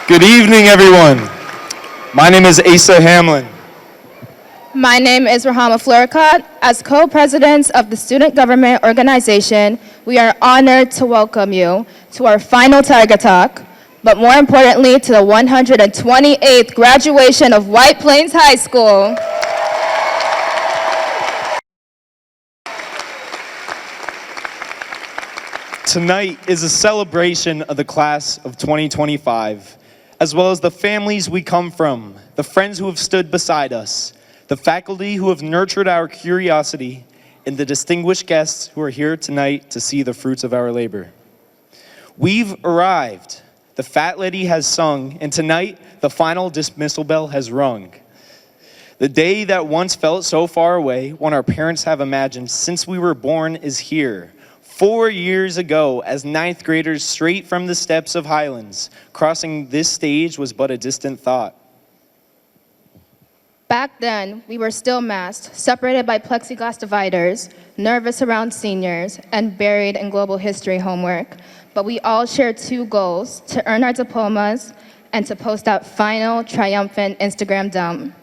Good evening, everyone. My name is Asa Hamlin. My name is Rahama Floricott. As co-presidents of the Student Government Organization, we are honored to welcome you to our final Tiger Talk, but more importantly, to the 128th graduation of White Plains High School. Tonight is a celebration of the class of 2025, as well as the families we come from, the friends who have stood beside us, the faculty who have nurtured our curiosity, and the distinguished guests who are here tonight to see the fruits of our labor. We've arrived. The fat lady has sung, and tonight the final dismissal bell has rung. The day that once felt so far away, one our parents have imagined since we were born, is here. 4 years ago, as ninth graders straight from the steps of Highlands, crossing this stage was but a distant thought. Back then, we were still masked, separated by plexiglass dividers, nervous around seniors, and buried in global history homework. But we all shared two goals: to earn our diplomas and to post that final, triumphant Instagram dump.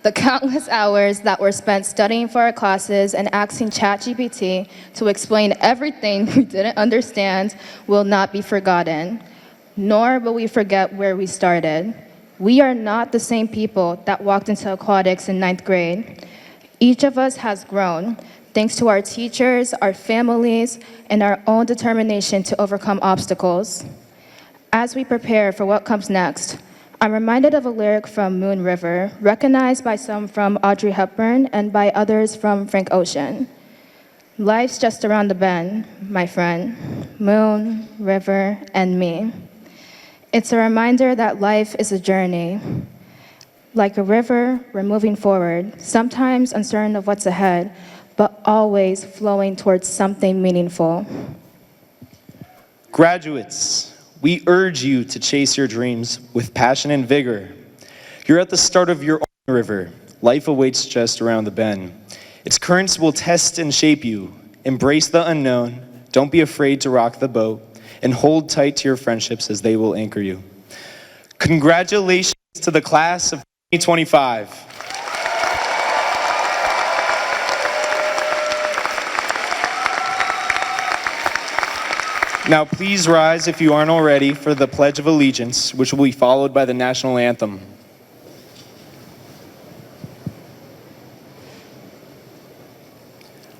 The countless hours that were spent studying for our classes and asking ChatGPT to explain everything we didn't understand will not be forgotten, nor will we forget where we started. We are not the same people that walked into aquatics in ninth grade. Each of us has grown, thanks to our teachers, our families, and our own determination to overcome obstacles. As we prepare for what comes next, I'm reminded of a lyric from Moon River, recognized by some from Audrey Hepburn and by others from Frank Ocean. Life's just around the bend, my friend. Moon, river, and me. It's a reminder that life is a journey. Like a river, we're moving forward, sometimes uncertain of what's ahead, but always flowing towards something meaningful. Graduates, we urge you to chase your dreams with passion and vigor. You're at the start of your own river. Life awaits just around the bend. Its currents will test and shape you. Embrace the unknown. Don't be afraid to rock the boat, and hold tight to your friendships as they will anchor you. Congratulations to the class of 2025. Now please rise, if you aren't already, for the Pledge of Allegiance, which will be followed by the National Anthem.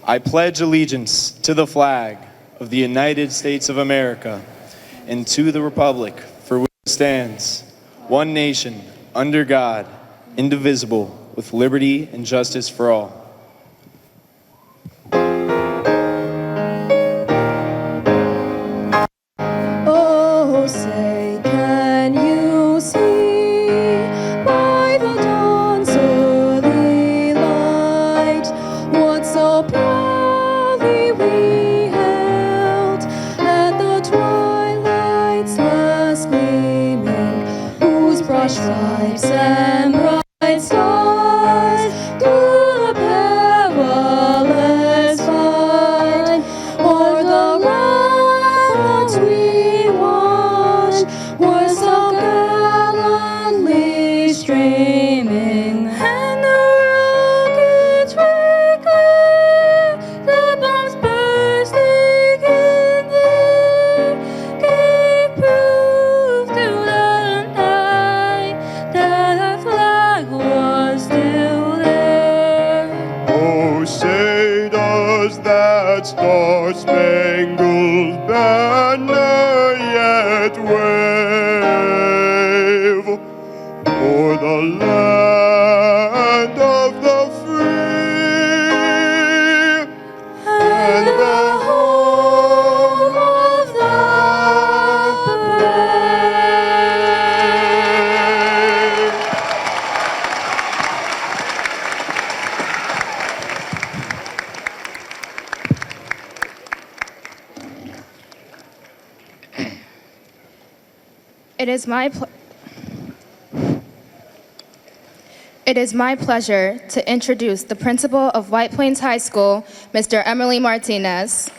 I pledge allegiance to the flag of the United States of America and to the republic for which it stands, one nation, under God, indivisible, with liberty and justice for all. stars gleaming, whose broad stripes and bright stars through the perilous fight o'er the ramparts we watched were so gallantly streaming, and the rockets reclaimed, the bombs bursting in there gave proof through the night that our flag was still there. Oh, say does that star-spangled banner yet wave o'er the land of the free and the home of the brave. It is my pleasure to introduce the principal of White Plains High School, Mr. Emily Martinez.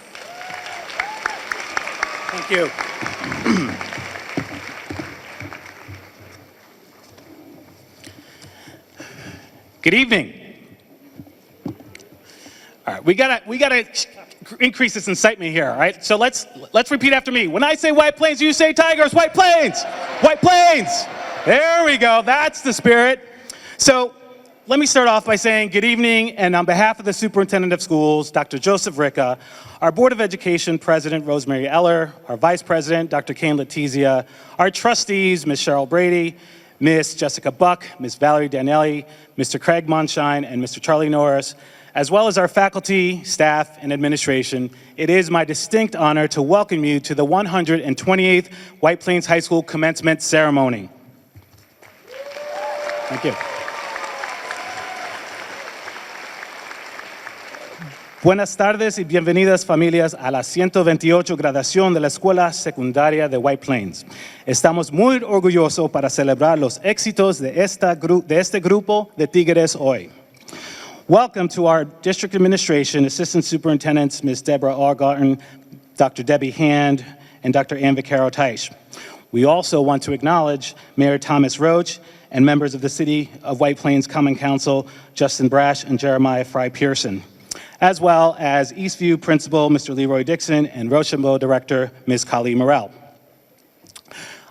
Thank you. Good evening. All right, we gotta increase this incitement here, all right? So let's repeat after me. When I say White Plains, you say Tigers. White Plains, White Plains. There we go. That's the spirit. So let me start off by saying good evening, and on behalf of the Superintendent of Schools, Dr. Joseph Ricca, our Board of Education President, Rosemary Eller, our Vice President, Dr. Kane Letizia, our trustees, Ms. Cheryl Brady, Ms. Jessica Buck, Ms. Valerie Danielli, Mr. Craig Monshine, and Mr. Charlie Norris, as well as our faculty, staff, and administration, it is my distinct honor to welcome you to the 128th White Plains High School Commencement Ceremony. Thank you. Buenas tardes y bienvenidas familias a la 128 graduación de la Escuela Secundaria de White Plains. Estamos muy orgullosos para celebrar los éxitos de este grupo de tigres hoy. Welcome to our district administration, assistant superintendents, Ms. Deborah Argarten, Dr. Debbie Hand, and Dr. Ann Vaccaro Teich. We also want to acknowledge Mayor Thomas Roach and members of the City of White Plains Common Council, Justin Brash and Jeremiah Fry Pearson, as well as Eastview Principal, Mr. Leroy Dixon, and Rochambeau Director, Ms. Kali Morel.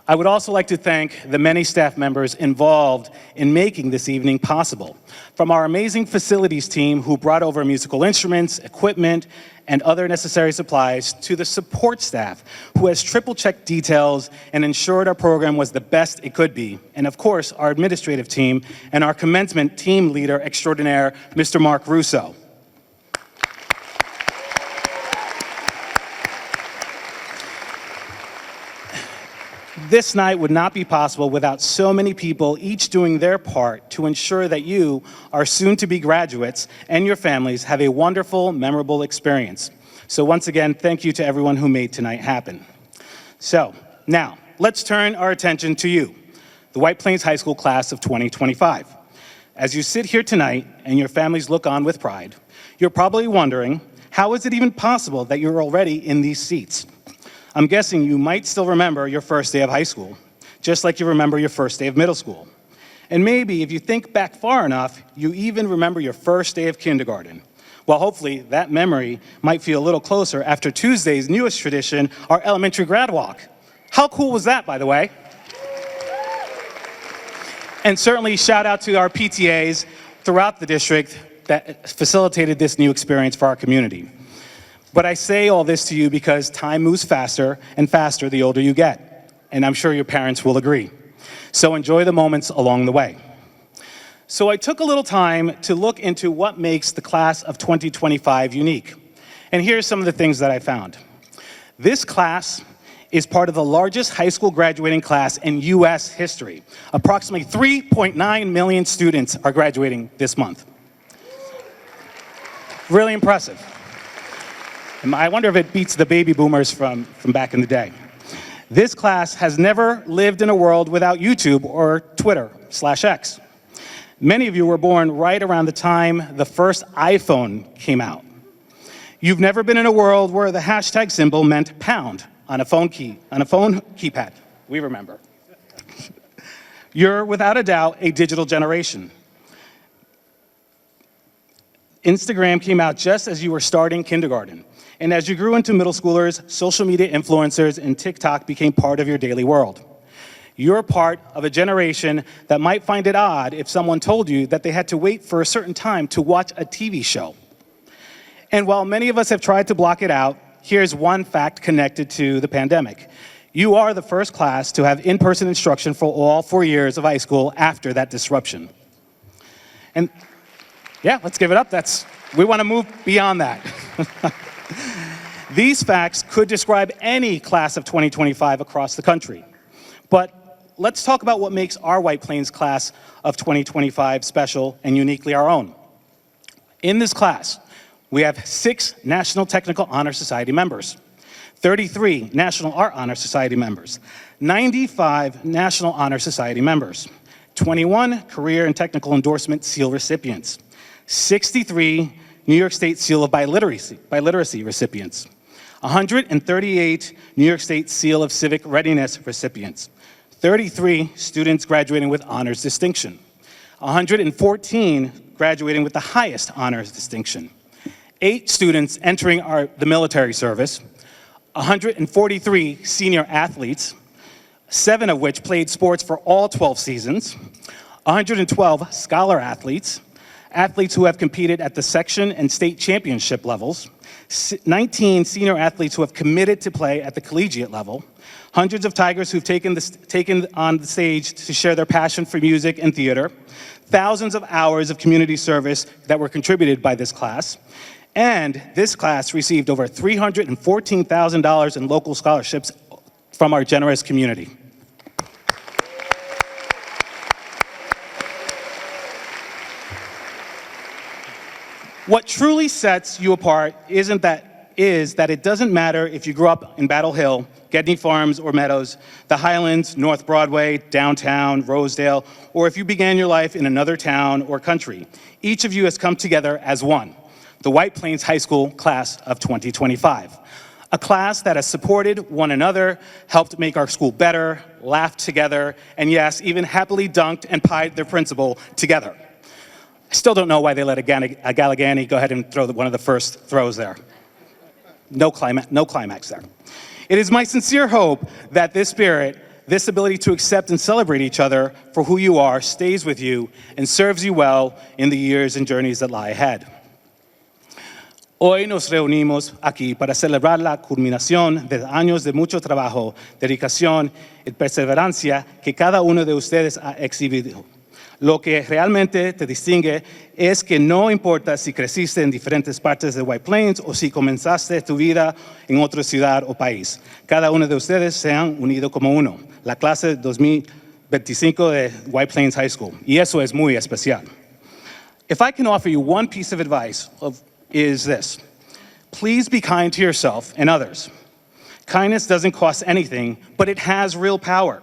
I would also like to thank the many staff members involved in making this evening possible. From our amazing facilities team who brought over musical instruments, equipment, and other necessary supplies, to the support staff who has triple-checked details and ensured our program was the best it could be. And of course, our administrative team and our commencement team leader extraordinaire, Mr. Mark Russo. This night would not be possible without so many people each doing their part to ensure that you, our soon-to-be graduates, and your families have a wonderful, memorable experience. So once again, thank you to everyone who made tonight happen. So now, let's turn our attention to you, the White Plains High School class of 2025. As you sit here tonight and your families look on with pride, you're probably wondering, how is it even possible that you're already in these seats? I'm guessing you might still remember your first day of high school, just like you remember your first day of middle school. And maybe if you think back far enough, you even remember your first day of kindergarten. Well, hopefully that memory might feel a little closer after Tuesday's newest tradition, our elementary grad walk. How cool was that, by the way? And certainly shout out to our PTAs throughout the district that facilitated this new experience for our community. But I say all this to you because time moves faster and faster the older you get, and I'm sure your parents will agree. So enjoy the moments along the way. So I took a little time to look into what makes the class of 2025 unique. And here's some of the things that I found. This class is part of the largest high school graduating class in US history. Approximately 3.9 million students are graduating this month. Really impressive. I wonder if it beats the baby boomers from back in the day. This class has never lived in a world without YouTube or Twitter/X. Many of you were born right around the time the first iPhone came out. You've never been in a world where the hashtag symbol meant pound on a phone keypad. We remember. You're without a doubt a digital generation. Instagram came out just as you were starting kindergarten. And as you grew into middle schoolers, social media influencers and TikTok became part of your daily world. You're part of a generation that might find it odd if someone told you that they had to wait for a certain time to watch a TV show. And while many of us have tried to block it out, here's one fact connected to the pandemic. You are the first class to have in-person instruction for all 4 years of high school after that disruption. And yeah, let's give it up. We want to move beyond that. These facts could describe any class of 2025 across the country. But let's talk about what makes our White Plains class of 2025 special and uniquely our own. In this class, we have 6 National Technical Honor Society members, 33 National Art Honor Society members, 95 National Honor Society members, 21 Career and Technical Endorsement Seal recipients, 63 New York State Seal of Biliteracy recipients, 138 New York State Seal of Civic Readiness recipients, 33 students graduating with honors distinction, 114 graduating with the highest honors distinction, 8 students entering the military service, 143 senior athletes, 7 of which played sports for all 12 seasons, 112 scholar athletes, athletes who have competed at the section and state championship levels, 19 senior athletes who have committed to play at the collegiate level, hundreds of Tigers who've taken on the stage to share their passion for music and theater, thousands of hours of community service that were contributed by this class, and this class received over $314,000 in local scholarships from our generous community. What truly sets you apart is that it doesn't matter if you grew up in Battle Hill, Gedney Farms or Meadows, the Highlands, North Broadway, downtown, Rosedale, or if you began your life in another town or country. Each of you has come together as one, the White Plains High School class of 2025. A class that has supported one another, helped make our school better, laughed together, and yes, even happily dunked and pied their principal together. I still don't know why they let a Galligani go ahead and throw one of the first throws there. No climax there. It is my sincere hope that this spirit, this ability to accept and celebrate each other for who you are, stays with you and serves you well in the years and journeys that lie ahead. Hoy nos reunimos aquí para celebrar la culminación de años de mucho trabajo, dedicación y perseverancia que cada uno de ustedes ha exhibido. Lo que realmente te distingue es que no importa si creciste en diferentes partes de White Plains o si comenzaste tu vida en otra ciudad o país. Cada uno de ustedes se han unido como uno, la clase 2025 de White Plains High School. Y eso es muy especial. If I can offer you one piece of advice, is this. Please be kind to yourself and others. Kindness doesn't cost anything, but it has real power.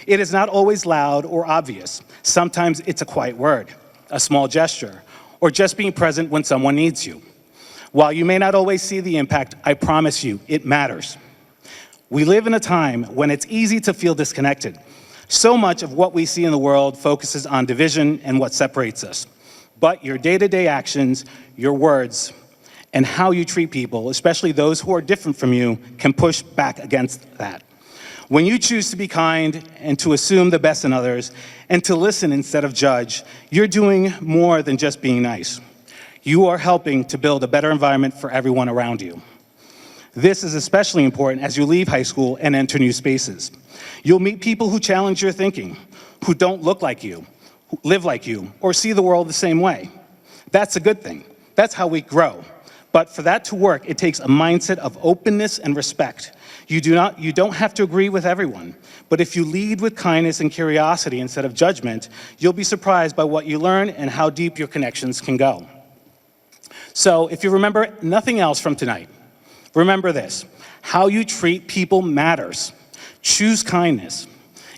It is not always loud or obvious. Sometimes it's a quiet word, a small gesture, or just being present when someone needs you. While you may not always see the impact, I promise you, it matters. We live in a time when it's easy to feel disconnected. So much of what we see in the world focuses on division and what separates us. But your day-to-day actions, your words, and how you treat people, especially those who are different from you, can push back against that. When you choose to be kind and to assume the best in others and to listen instead of judge, you're doing more than just being nice. You are helping to build a better environment for everyone around you. This is especially important as you leave high school and enter new spaces. You'll meet people who challenge your thinking, who don't look like you, who live like you, or see the world the same way. That's a good thing. That's how we grow. But for that to work, it takes a mindset of openness and respect. You don't have to agree with everyone, but if you lead with kindness and curiosity instead of judgment, you'll be surprised by what you learn and how deep your connections can go. So if you remember nothing else from tonight, remember this: how you treat people matters. Choose kindness.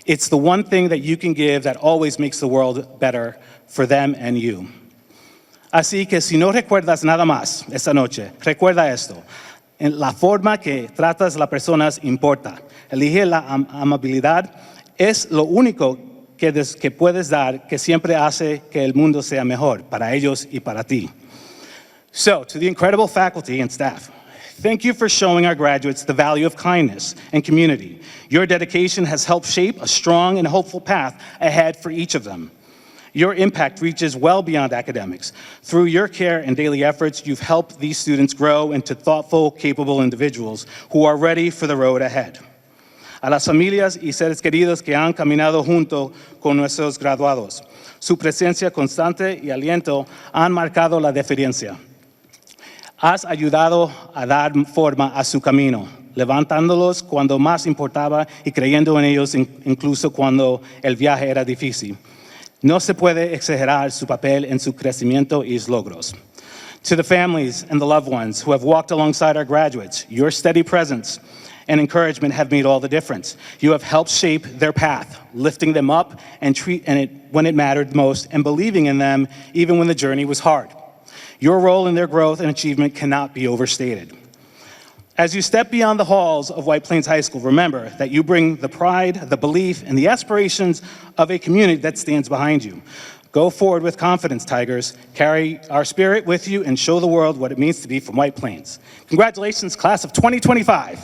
It's the one thing that you can give that always makes the world better for them and you. Así que si no recuerdas nada más esta noche, recuerda esto. En la forma que tratas a las personas importa. Elige la amabilidad. Es lo único que puedes dar que siempre hace que el mundo sea mejor para ellos y para ti. So, to the incredible faculty and staff, thank you for showing our graduates the value of kindness and community. Your dedication has helped shape a strong and hopeful path ahead for each of them. Your impact reaches well beyond academics. Through your care and daily efforts, you've helped these students grow into thoughtful, capable individuals who are ready for the road ahead. A las familias y seres queridos que han caminado junto con nuestros graduados, su presencia constante y aliento han marcado la diferencia. Has ayudado a dar forma a su camino, levantándolos cuando más importaba y creyendo en ellos incluso cuando el viaje era difícil. No se puede exagerar su papel en su crecimiento y sus logros. To the families and the loved ones who have walked alongside our graduates, your steady presence and encouragement have made all the difference. You have helped shape their path, lifting them up when it mattered most and believing in them even when the journey was hard. Your role in their growth and achievement cannot be overstated. As you step beyond the halls of White Plains High School, remember that you bring the pride, the belief, and the aspirations of a community that stands behind you. Go forward with confidence, Tigers. Carry our spirit with you and show the world what it means to be from White Plains. Congratulations, class of 2025.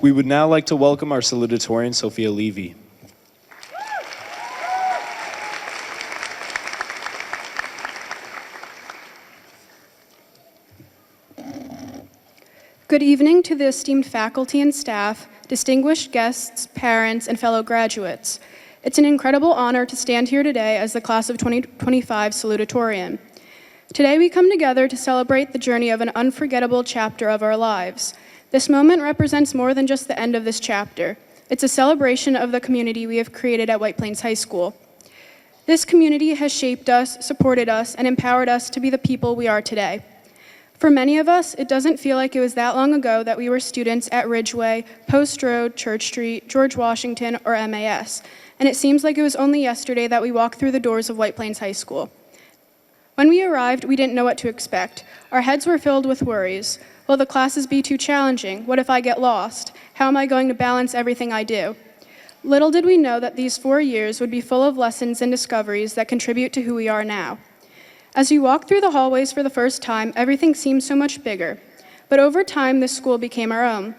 We would now like to welcome our salutatorian, Sophia Levy. Good evening to the esteemed faculty and staff, distinguished guests, parents, and fellow graduates. It's an incredible honor to stand here today as the class of 2025 salutatorian. Today we come together to celebrate the journey of an unforgettable chapter of our lives. This moment represents more than just the end of this chapter. It's a celebration of the community we have created at White Plains High School. This community has shaped us, supported us, and empowered us to be the people we are today. For many of us, it doesn't feel like it was that long ago that we were students at Ridgeway, Post Road, Church Street, George Washington, or MAS, and it seems like it was only yesterday that we walked through the doors of White Plains High School. When we arrived, we didn't know what to expect. Our heads were filled with worries. Will the classes be too challenging? What if I get lost? How am I going to balance everything I do? Little did we know that these 4 years would be full of lessons and discoveries that contribute to who we are now. As we walked through the hallways for the first time, everything seemed so much bigger. But over time, this school became our own.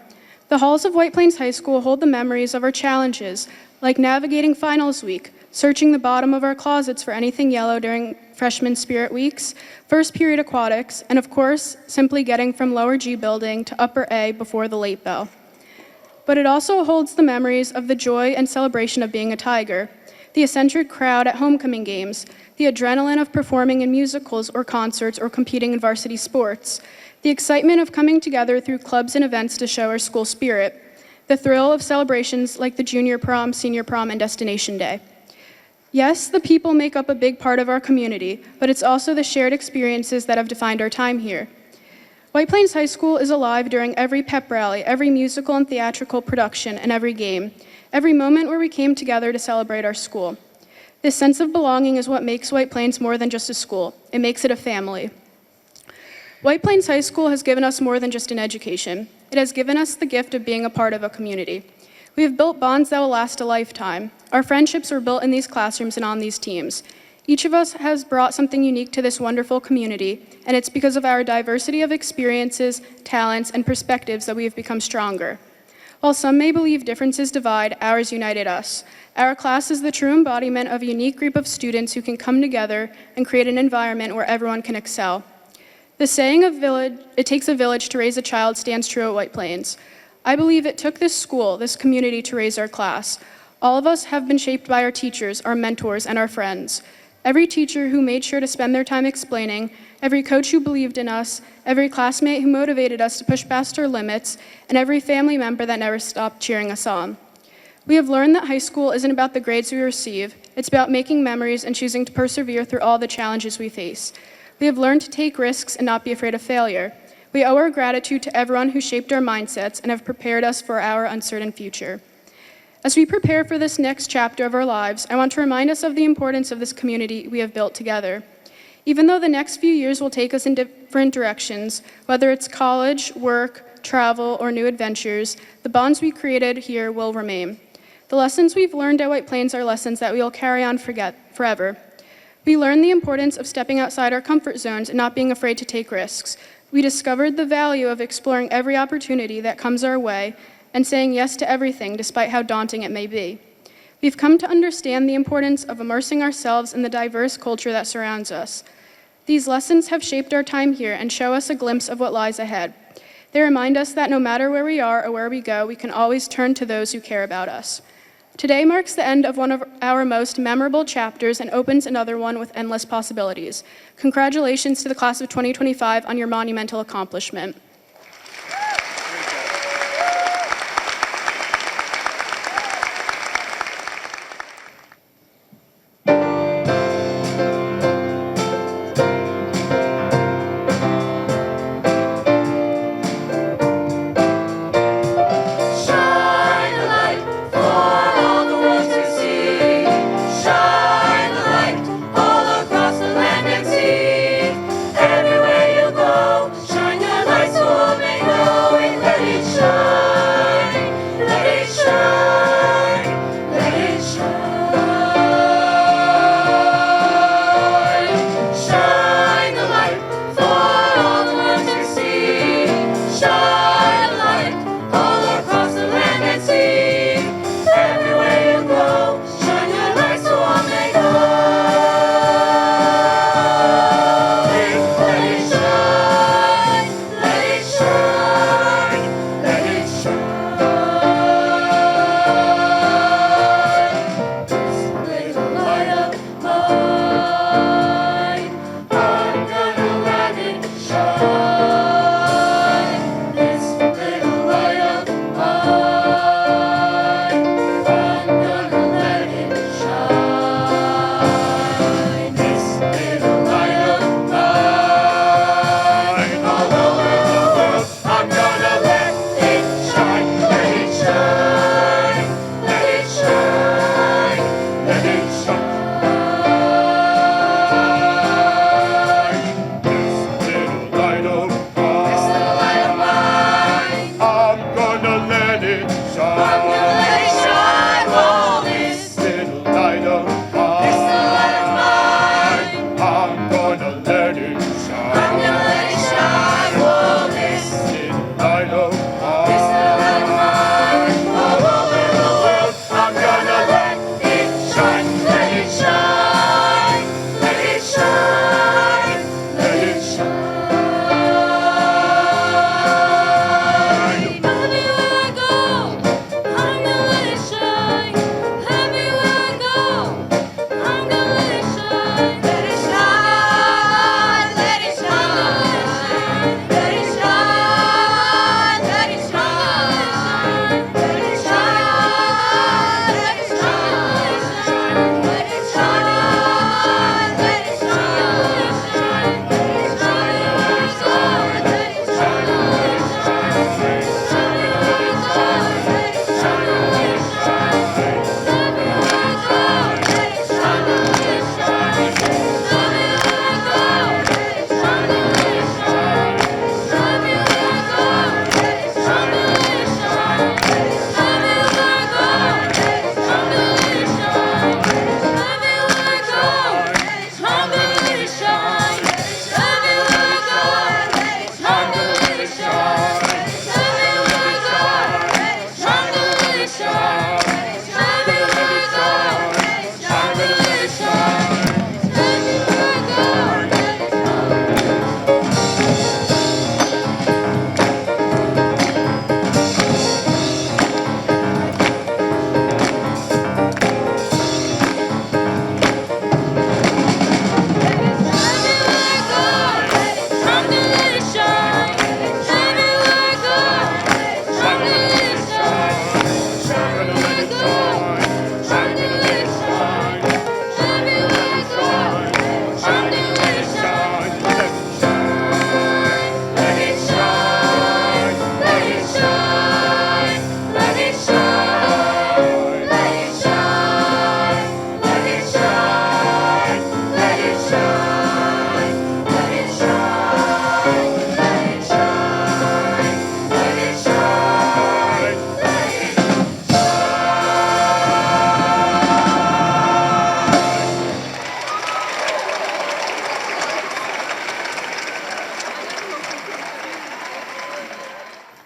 The halls of White Plains High School hold the memories of our challenges, like navigating finals week, searching the bottom of our closets for anything yellow during freshman spirit weeks, first period aquatics, and of course, simply getting from lower G building to upper A before the late bell. But it also holds the memories of the joy and celebration of being a Tiger, the eccentric crowd at homecoming games, the adrenaline of performing in musicals or concerts or competing in varsity sports, the excitement of coming together through clubs and events to show our school spirit, the thrill of celebrations like the junior prom, senior prom, and destination day. Yes, the people make up a big part of our community, but it's also the shared experiences that have defined our time here. White Plains High School is alive during every pep rally, every musical and theatrical production, and every game, every moment where we came together to celebrate our school. This sense of belonging is what makes White Plains more than just a school. It makes it a family. White Plains High School has given us more than just an education. It has given us the gift of being a part of a community. We have built bonds that will last a lifetime. Our friendships were built in these classrooms and on these teams. Each of us has brought something unique to this wonderful community, and it's because of our diversity of experiences, talents, and perspectives that we have become stronger. While some may believe differences divide, ours united us. Our class is the true embodiment of a unique group of students who can come together and create an environment where everyone can excel. The saying of it takes a village to raise a child stands true at White Plains. I believe it took this school, this community, to raise our class. All of us have been shaped by our teachers, our mentors, and our friends. Every teacher who made sure to spend their time explaining, every coach who believed in us, every classmate who motivated us to push past our limits, and every family member that never stopped cheering us on. We have learned that high school isn't about the grades we receive, It's about making memories and choosing to persevere through all the challenges we face. We have learned to take risks and not be afraid of failure. We owe our gratitude to everyone who shaped our mindsets and have prepared us for our uncertain future. As we prepare for this next chapter of our lives, I want to remind us of the importance of this community we have built together. Even though the next few years will take us in different directions, whether it's college, work, travel, or new adventures, the bonds we created here will remain. The lessons we've learned at White Plains are lessons that we will carry on forever. We learned the importance of stepping outside our comfort zones and not being afraid to take risks. We discovered the value of exploring every opportunity that comes our way and saying yes to everything despite how daunting it may be. We've come to understand the importance of immersing ourselves in the diverse culture that surrounds us. These lessons have shaped our time here and show us a glimpse of what lies ahead. They remind us that no matter where we are or where we go, we can always turn to those who care about us. Today marks the end of one of our most memorable chapters and opens another one with endless possibilities. Congratulations to the class of 2025 on your monumental accomplishment. Shine a light for all the world to see. Shine a light all across the land and sea. Everywhere you go, shine your light so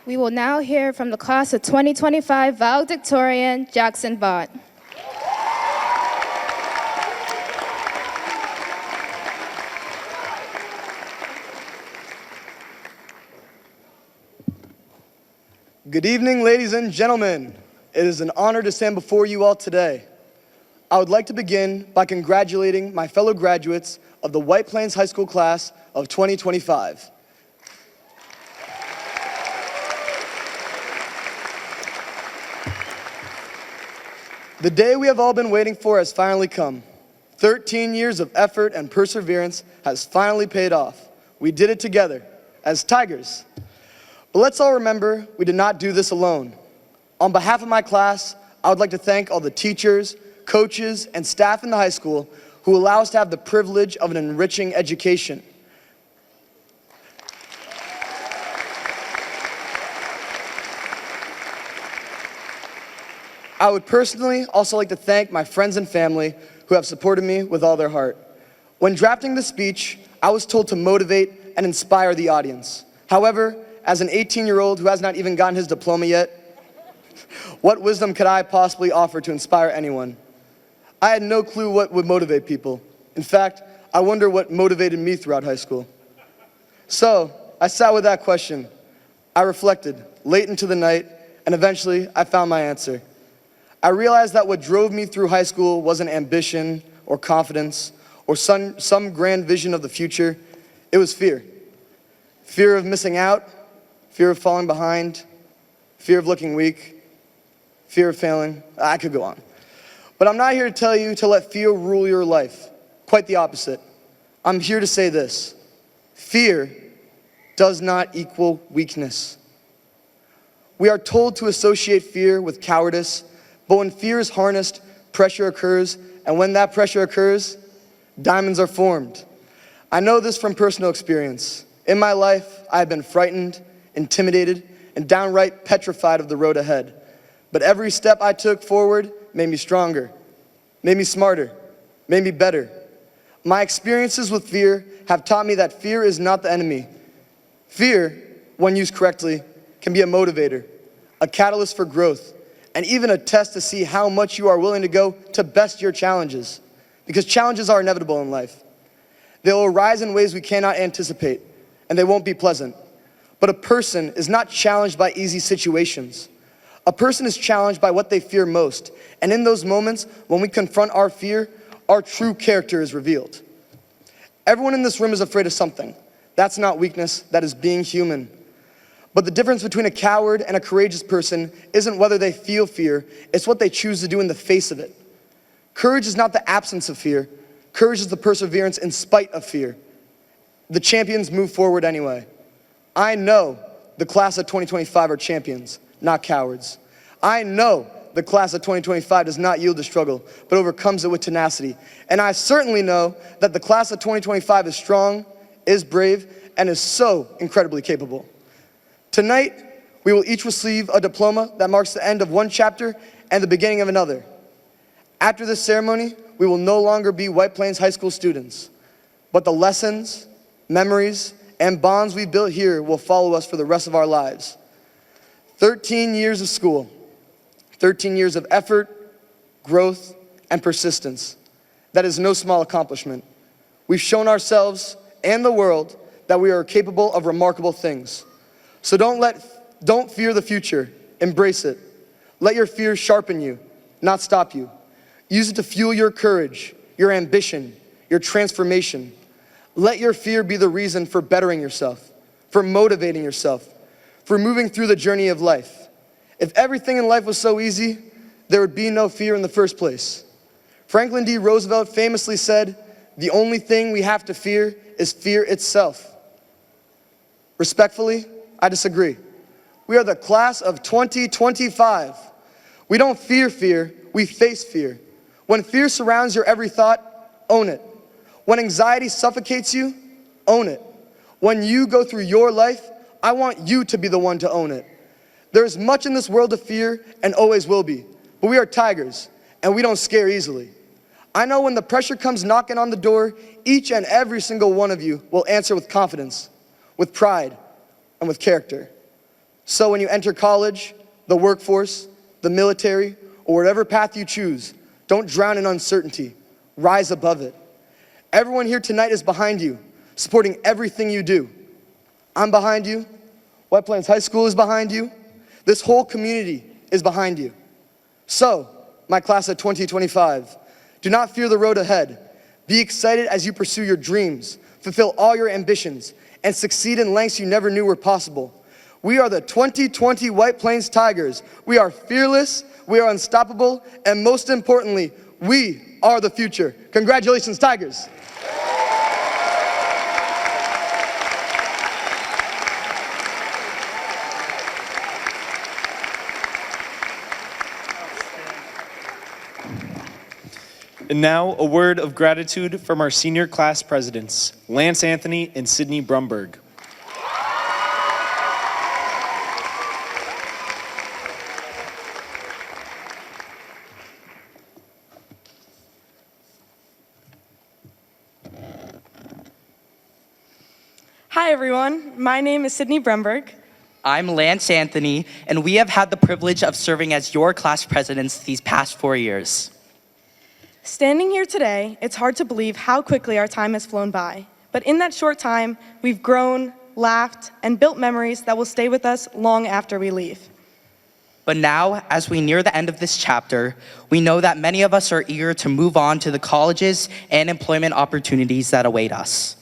We will now hear from the class of 2025 valedictorian, Jackson Bott. Good evening, ladies and gentlemen. It is an honor to stand before you all today. I would like to begin by congratulating my fellow graduates of the White Plains High School class of 2025. The day we have all been waiting for has finally come. 13 years of effort and perseverance has finally paid off. We did it together, as Tigers. But let's all remember, we did not do this alone. On behalf of my class, I would like to thank all the teachers, coaches, and staff in the high school who allow us to have the privilege of an enriching education. I would personally also like to thank my friends and family who have supported me with all their heart. When drafting the speech, I was told to motivate and inspire the audience. However, as an 18-year-old who has not even gotten his diploma yet, what wisdom could I possibly offer to inspire anyone? I had no clue what would motivate people. In fact, I wonder what motivated me throughout high school. So, I sat with that question. I reflected late into the night, and eventually I found my answer. I realized that what drove me through high school wasn't ambition or confidence or some grand vision of the future. It was fear. Fear of missing out, fear of falling behind, fear of looking weak, fear of failing. I could go on. But I'm not here to tell you to let fear rule your life. Quite the opposite. I'm here to say this. Fear does not equal weakness. We are told to associate fear with cowardice, but when fear is harnessed, pressure occurs, and when that pressure occurs, diamonds are formed. I know this from personal experience. In my life, I have been frightened, intimidated, and downright petrified of the road ahead. But every step I took forward made me stronger, made me smarter, made me better. My experiences with fear have taught me that fear is not the enemy. Fear, when used correctly, can be a motivator, a catalyst for growth, and even a test to see how much you are willing to go to best your challenges. Because challenges are inevitable in life. They will arise in ways we cannot anticipate, and they won't be pleasant. But a person is not challenged by easy situations. A person is challenged by what they fear most. And in those moments, when we confront our fear, our true character is revealed. Everyone in this room is afraid of something. That's not weakness, that is being human. But the difference between a coward and a courageous person isn't whether they feel fear, it's what they choose to do in the face of it. Courage is not the absence of fear. Courage is the perseverance in spite of fear. The champions move forward anyway. I know the class of 2025 are champions, not cowards. I know the class of 2025 does not yield to struggle, but overcomes it with tenacity. And I certainly know that the class of 2025 is strong, is brave, and is so incredibly capable. Tonight, we will each receive a diploma that marks the end of one chapter and the beginning of another. After this ceremony, we will no longer be White Plains High School students, but the lessons, memories, and bonds we built here will follow us for the rest of our lives. 13 years of school, 13 years of effort, growth, and persistence. That is no small accomplishment. We've shown ourselves and the world that we are capable of remarkable things. So don't fear the future, embrace it. Let your fear sharpen you, not stop you. Use it to fuel your courage, your ambition, your transformation. Let your fear be the reason for bettering yourself, for motivating yourself, for moving through the journey of life. If everything in life was so easy, there would be no fear in the first place. Franklin D. Roosevelt famously said, "The only thing we have to fear is fear itself." Respectfully, I disagree. We are the class of 2025. We don't fear fear, we face fear. When fear surrounds your every thought, own it. When anxiety suffocates you, own it. When you go through your life, I want you to be the one to own it. There is much in this world to fear and always will be, but we are tigers and we don't scare easily. I know when the pressure comes knocking on the door, each and every single one of you will answer with confidence, with pride, and with character. So when you enter college, the workforce, the military, or whatever path you choose, don't drown in uncertainty. Rise above it. Everyone here tonight is behind you, supporting everything you do. I'm behind you. White Plains High School is behind you. This whole community is behind you. So, my class of 2025, do not fear the road ahead. Be excited as you pursue your dreams, fulfill all your ambitions, and succeed in lengths you never knew were possible. We are the 2020 White Plains Tigers. We are fearless, we are unstoppable, and most importantly, we are the future. Congratulations, Tigers. And now, a word of gratitude from our senior class presidents, Lance Anthony and Sydney Brumberg. Hi everyone, my name is Sydney Brumberg. I'm Lance Anthony, and we have had the privilege of serving as your class presidents these past 4 years. Standing here today, it's hard to believe how quickly our time has flown by. But in that short time, we've grown, laughed, and built memories that will stay with us long after we leave. But now, as we near the end of this chapter, we know that many of us are eager to move on to the colleges and employment opportunities that await us.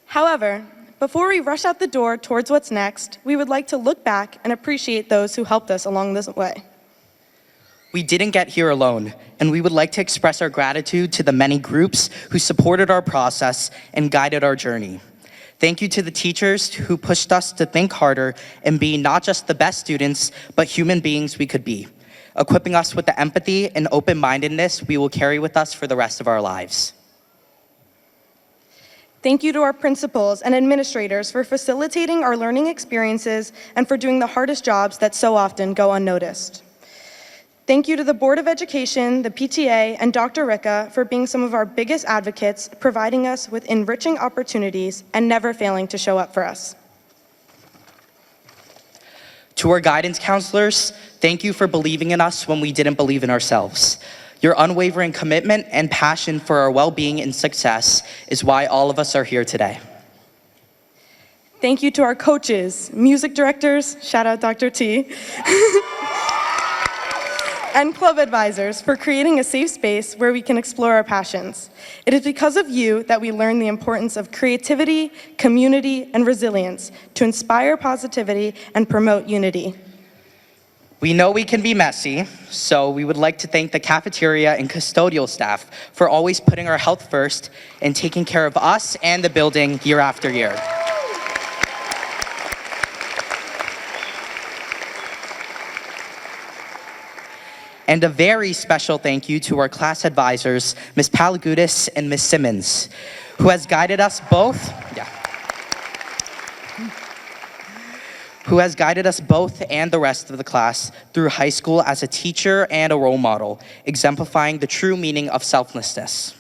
However, before we rush out the door towards what's next, we would like to look back and appreciate those who helped us along this way. We didn't get here alone, and we would like to express our gratitude to the many groups who supported our process and guided our journey. Thank you to the teachers who pushed us to think harder and be not just the best students, but human beings we could be, equipping us with the empathy and open-mindedness we will carry with us for the rest of our lives. Thank you to our principals and administrators for facilitating our learning experiences and for doing the hardest jobs that so often go unnoticed. Thank you to the Board of Education, the PTA, and Dr. Ricca for being some of our biggest advocates, providing us with enriching opportunities and never failing to show up for us. To our guidance counselors, thank you for believing in us when we didn't believe in ourselves. Your unwavering commitment and passion for our well-being and success is why all of us are here today. Thank you to our coaches, music directors, shout out Dr. T, and club advisors for creating a safe space where we can explore our passions. It is because of you that we learn the importance of creativity, community, and resilience to inspire positivity and promote unity. We know we can be messy, so we would like to thank the cafeteria and custodial staff for always putting our health first and taking care of us and the building year after year. And a very special thank you to our class advisors, Ms. Palagudis and Ms. Simmons, who has guided us both and the rest of the class through high school as a teacher and a role model, exemplifying the true meaning of selflessness.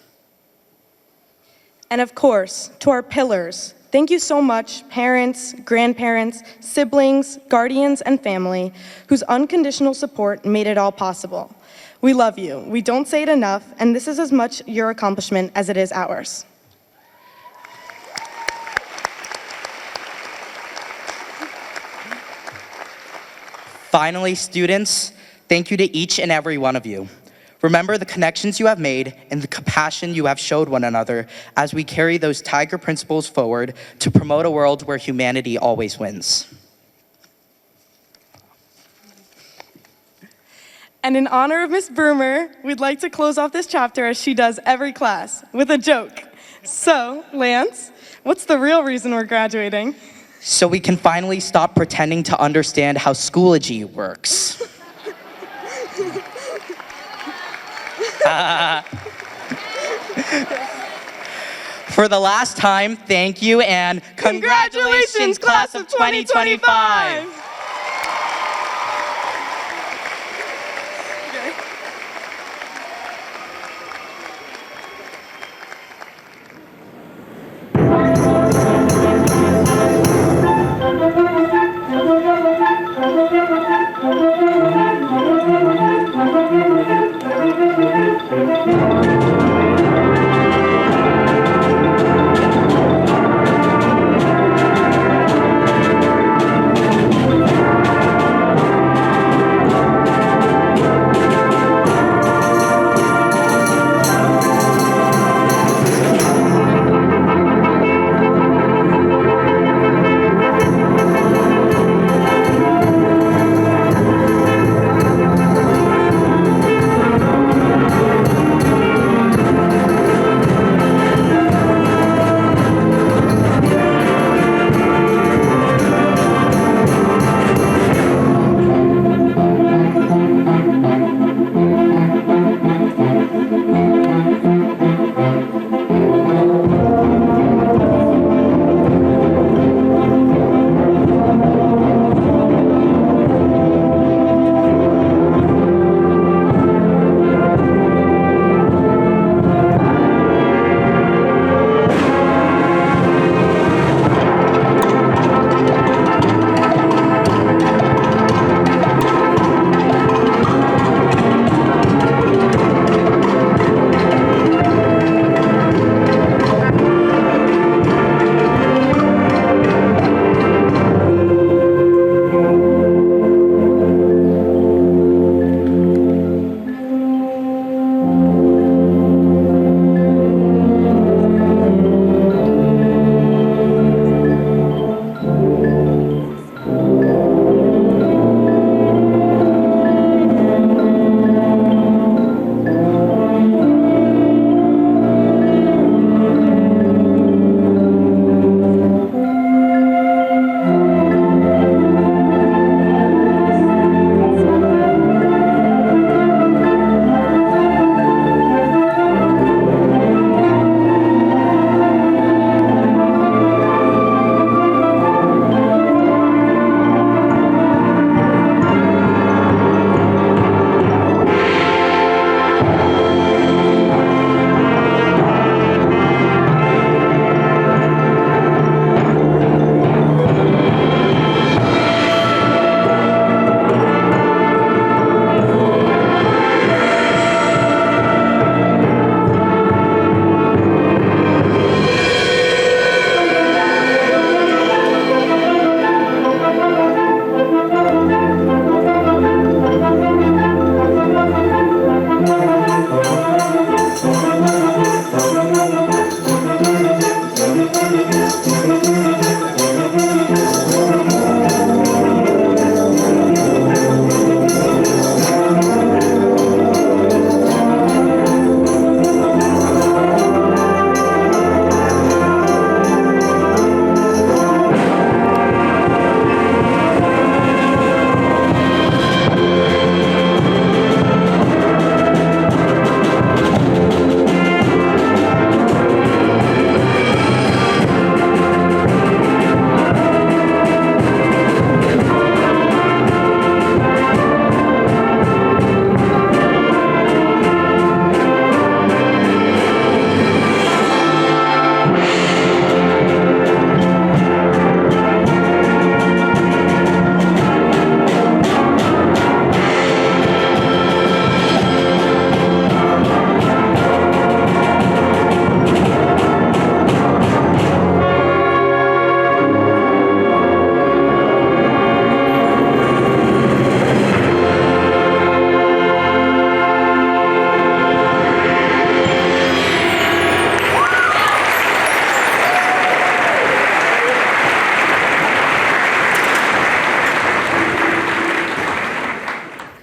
And of course, to our pillars, thank you so much, parents, grandparents, siblings, guardians, and family, whose unconditional support made it all possible. We love you. We don't say it enough, and this is as much your accomplishment as it is ours. Finally, students, thank you to each and every one of you. Remember the connections you have made and the compassion you have showed one another as we carry those Tiger principles forward to promote a world where humanity always wins. And in honor of Ms. Broomer, we'd like to close off this chapter as she does every class, with a joke. So, Lance, what's the real reason we're graduating? So we can finally stop pretending to understand how Schoology works. For the last time, thank you and congratulations, class of 2025.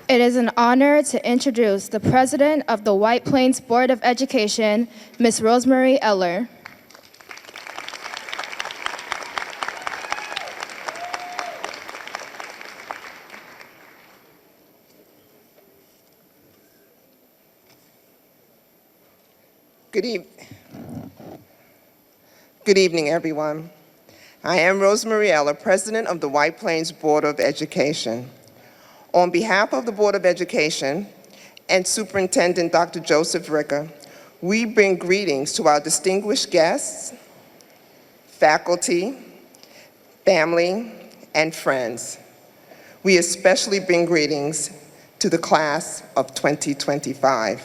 It is an honor to introduce the president of the White Plains Board of Education, Ms. Rosemary Eller. Good evening. Good evening, everyone. I am Rose Mariella, President of the White Plains Board of Education. On behalf of the Board of Education and Superintendent Dr. Joseph Ricker, we bring greetings to our distinguished guests, faculty, family, and friends. We especially bring greetings to the class of 2025.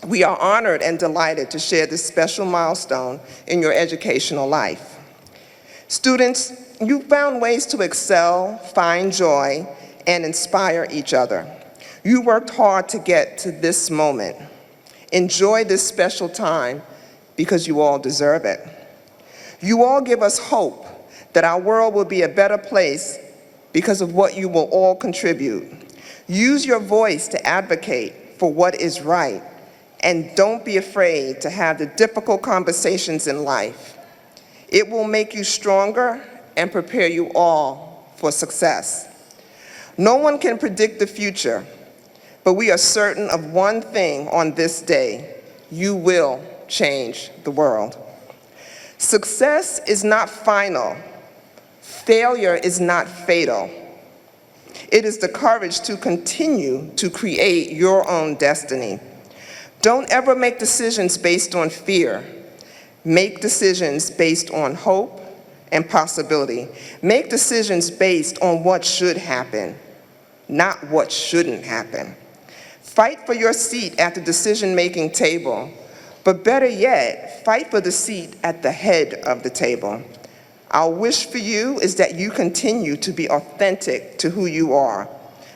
We are honored and delighted to share this special milestone in your educational life. Students, you found ways to excel, find joy, and inspire each other. You worked hard to get to this moment. Enjoy this special time because you all deserve it. You all give us hope that our world will be a better place because of what you will all contribute. Use your voice to advocate for what is right, and don't be afraid to have the difficult conversations in life. It will make you stronger and prepare you all for success. No one can predict the future, but we are certain of one thing on this day: you will change the world. Success is not final. Failure is not fatal. It is the courage to continue to create your own destiny. Don't ever make decisions based on fear. Make decisions based on hope and possibility. Make decisions based on what should happen, not what shouldn't happen. Fight for your seat at the decision-making table, but better yet, fight for the seat at the head of the table. Our wish for you is that you continue to be authentic to who you are.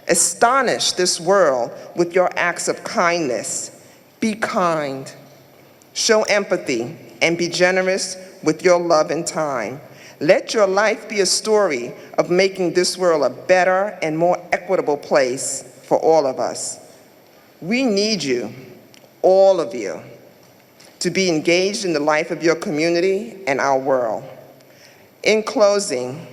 Astonish this world with your acts of kindness. Be kind. Show empathy and be generous with your love and time. Let your life be a story of making this world a better and more equitable place for all of us. We need you, all of you, to be engaged in the life of your community and our world. In closing,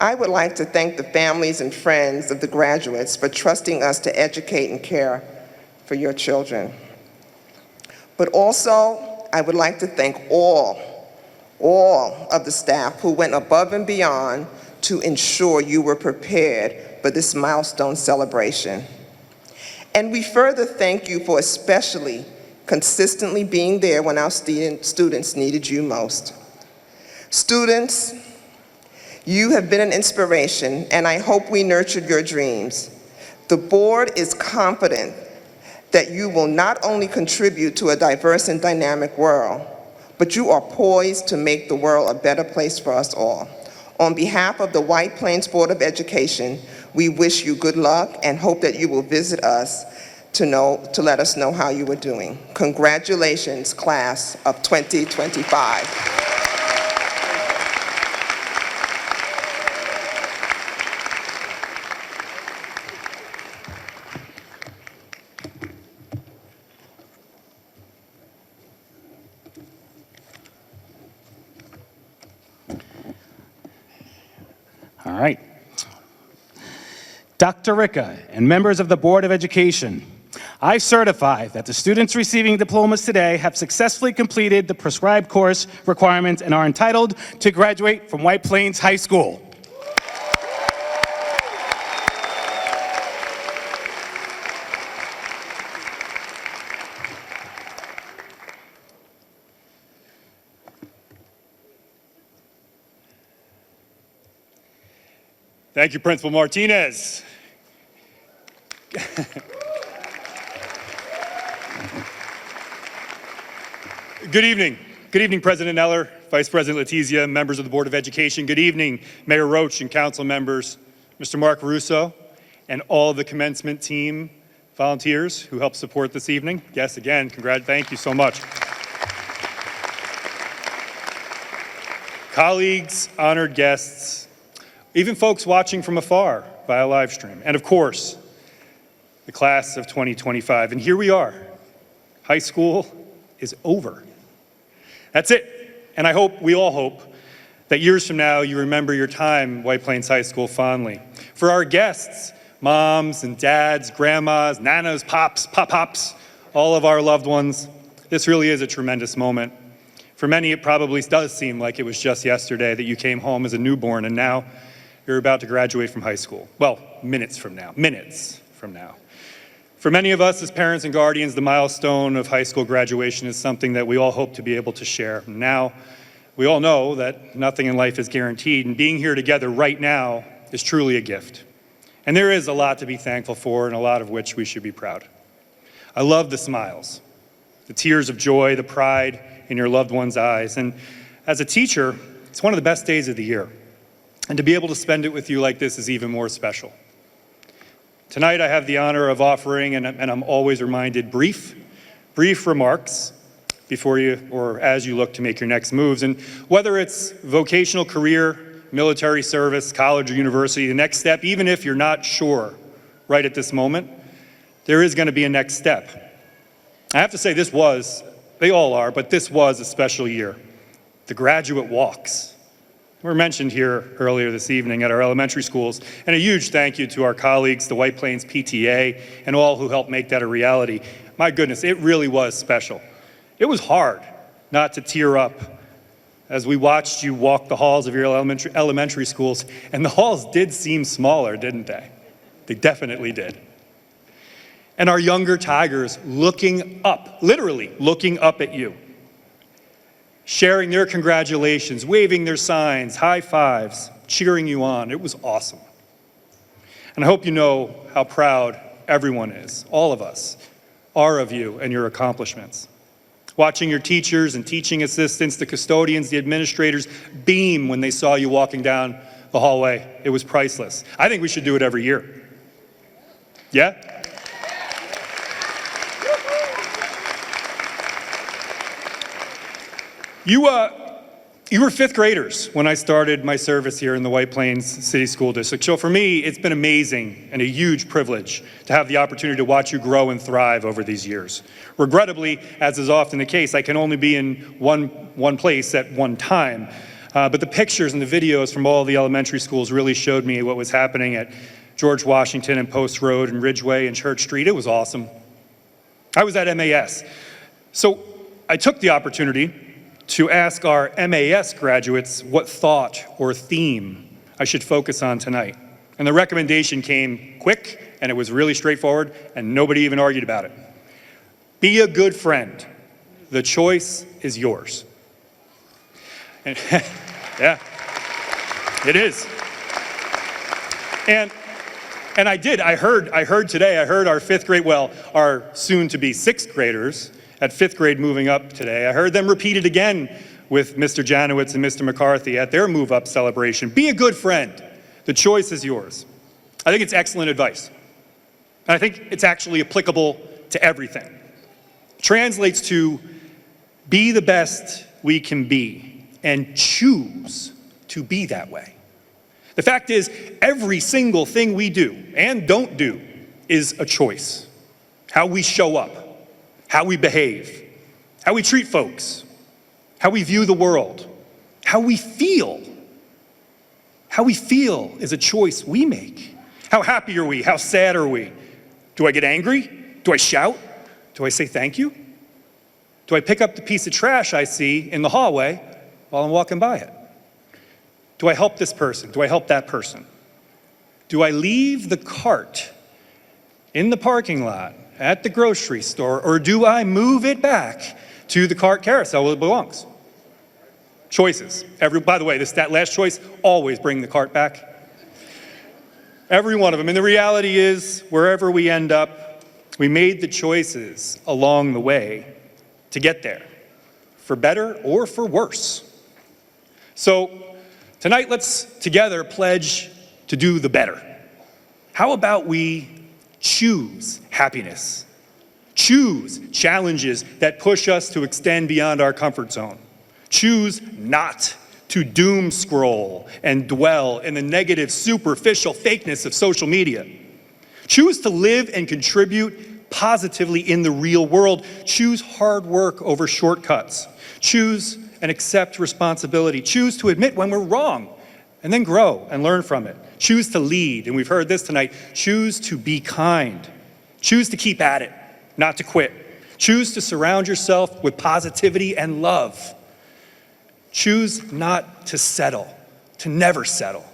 I would like to thank the families and friends of the graduates for trusting us to educate and care for your children. But also, I would like to thank all of the staff who went above and beyond to ensure you were prepared for this milestone celebration. And we further thank you for especially consistently being there when our students needed you most. Students, you have been an inspiration, and I hope we nurtured your dreams. The board is confident that you will not only contribute to a diverse and dynamic world, but you are poised to make the world a better place for us all. On behalf of the White Plains Board of Education, we wish you good luck and hope that you will visit us to let us know how you are doing. Congratulations, class of 2025. All right. Dr. Ricker and members of the Board of Education, I certify that the students receiving diplomas today have successfully completed the prescribed course requirements and are entitled to graduate from White Plains High School. Thank you, Principal Martinez. Good evening. Good evening, President Eller, Vice President Letizia, members of the Board of Education. Good evening, Mayor Roach and council members, Mr. Mark Russo, and all the commencement team volunteers who helped support this evening. Yes, again, thank you so much. Colleagues, honored guests, even folks watching from afar via live stream, and of course, the class of 2025. And here we are. High school is over. That's it. And I hope, we all hope, that years from now you remember your time at White Plains High School fondly. For our guests, moms and dads, grandmas, nanas, pops, pop-pops, all of our loved ones, this really is a tremendous moment. For many, it probably does seem like it was just yesterday that you came home as a newborn and now you're about to graduate from high school. Well, minutes from now. For many of us as parents and guardians, the milestone of high school graduation is something that we all hope to be able to share. Now, we all know that nothing in life is guaranteed, and being here together right now is truly a gift. And there is a lot to be thankful for, and a lot of which we should be proud. I love the smiles, the tears of joy, the pride in your loved one's eyes. And as a teacher, it's one of the best days of the year. And to be able to spend it with you like this is even more special. Tonight I have the honor of offering, and I'm always reminded, brief remarks before you or as you look to make your next moves. And whether it's vocational career, military service, college or university, the next step, even if you're not sure right at this moment, there is going to be a next step. I have to say they all are, but this was a special year. The graduate walks were mentioned here earlier this evening at our elementary schools, and a huge thank you to our colleagues, the White Plains PTA, and all who helped make that a reality. My goodness, it really was special. It was hard not to tear up as we watched you walk the halls of your elementary schools, and the halls did seem smaller, didn't they? They definitely did. And our younger Tigers looking up, literally looking up at you, sharing their congratulations, waving their signs, high fives, cheering you on. It was awesome. And I hope you know how proud everyone is, all of us, are of you and your accomplishments. Watching your teachers and teaching assistants, the custodians, the administrators beam when they saw you walking down the hallway. It was priceless. I think we should do it every year. Yeah? You were fifth graders when I started my service here in the White Plains City School District. So for me, it's been amazing and a huge privilege to have the opportunity to watch you grow and thrive over these years. Regrettably, as is often the case, I can only be in one place at one time. But the pictures and the videos from all the elementary schools really showed me what was happening at George Washington and Post Road and Ridgeway and Church Street. It was awesome. I was at MAS. So I took the opportunity to ask our MAS graduates what thought or theme I should focus on tonight. And the recommendation came quick, and it was really straightforward, and nobody even argued about it. Be a good friend. The choice is yours. And yeah, it is. And I did. I heard today, our fifth grade, our soon-to-be sixth graders at fifth grade moving up today. I heard them repeat it again with Mr. Janowitz and Mr. McCarthy at their move-up celebration. Be a good friend. The choice is yours. I think it's excellent advice. And I think it's actually applicable to everything. It translates to be the best we can be and choose to be that way. The fact is, every single thing we do and don't do is a choice. How we show up, how we behave, how we treat folks, how we view the world, how we feel. How we feel is a choice we make. How happy are we? How sad are we? Do I get angry? Do I shout? Do I say thank you? Do I pick up the piece of trash I see in the hallway while I'm walking by it? Do I help this person? Do I help that person? Do I leave the cart in the parking lot at the grocery store, or do I move it back to the cart carousel where it belongs? Choices. By the way, that last choice, always bring the cart back. Every one of them. And the reality is, wherever we end up, we made the choices along the way to get there, for better or for worse. So tonight, let's together pledge to do the better. How about we choose happiness? Choose challenges that push us to extend beyond our comfort zone. Choose not to doom scroll and dwell in the negative, superficial fakeness of social media. Choose to live and contribute positively in the real world. Choose hard work over shortcuts. Choose and accept responsibility. Choose to admit when we're wrong and then grow and learn from it. Choose to lead, and we've heard this tonight. Choose to be kind. Choose to keep at it, not to quit. Choose to surround yourself with positivity and love. Choose not to settle, to never settle,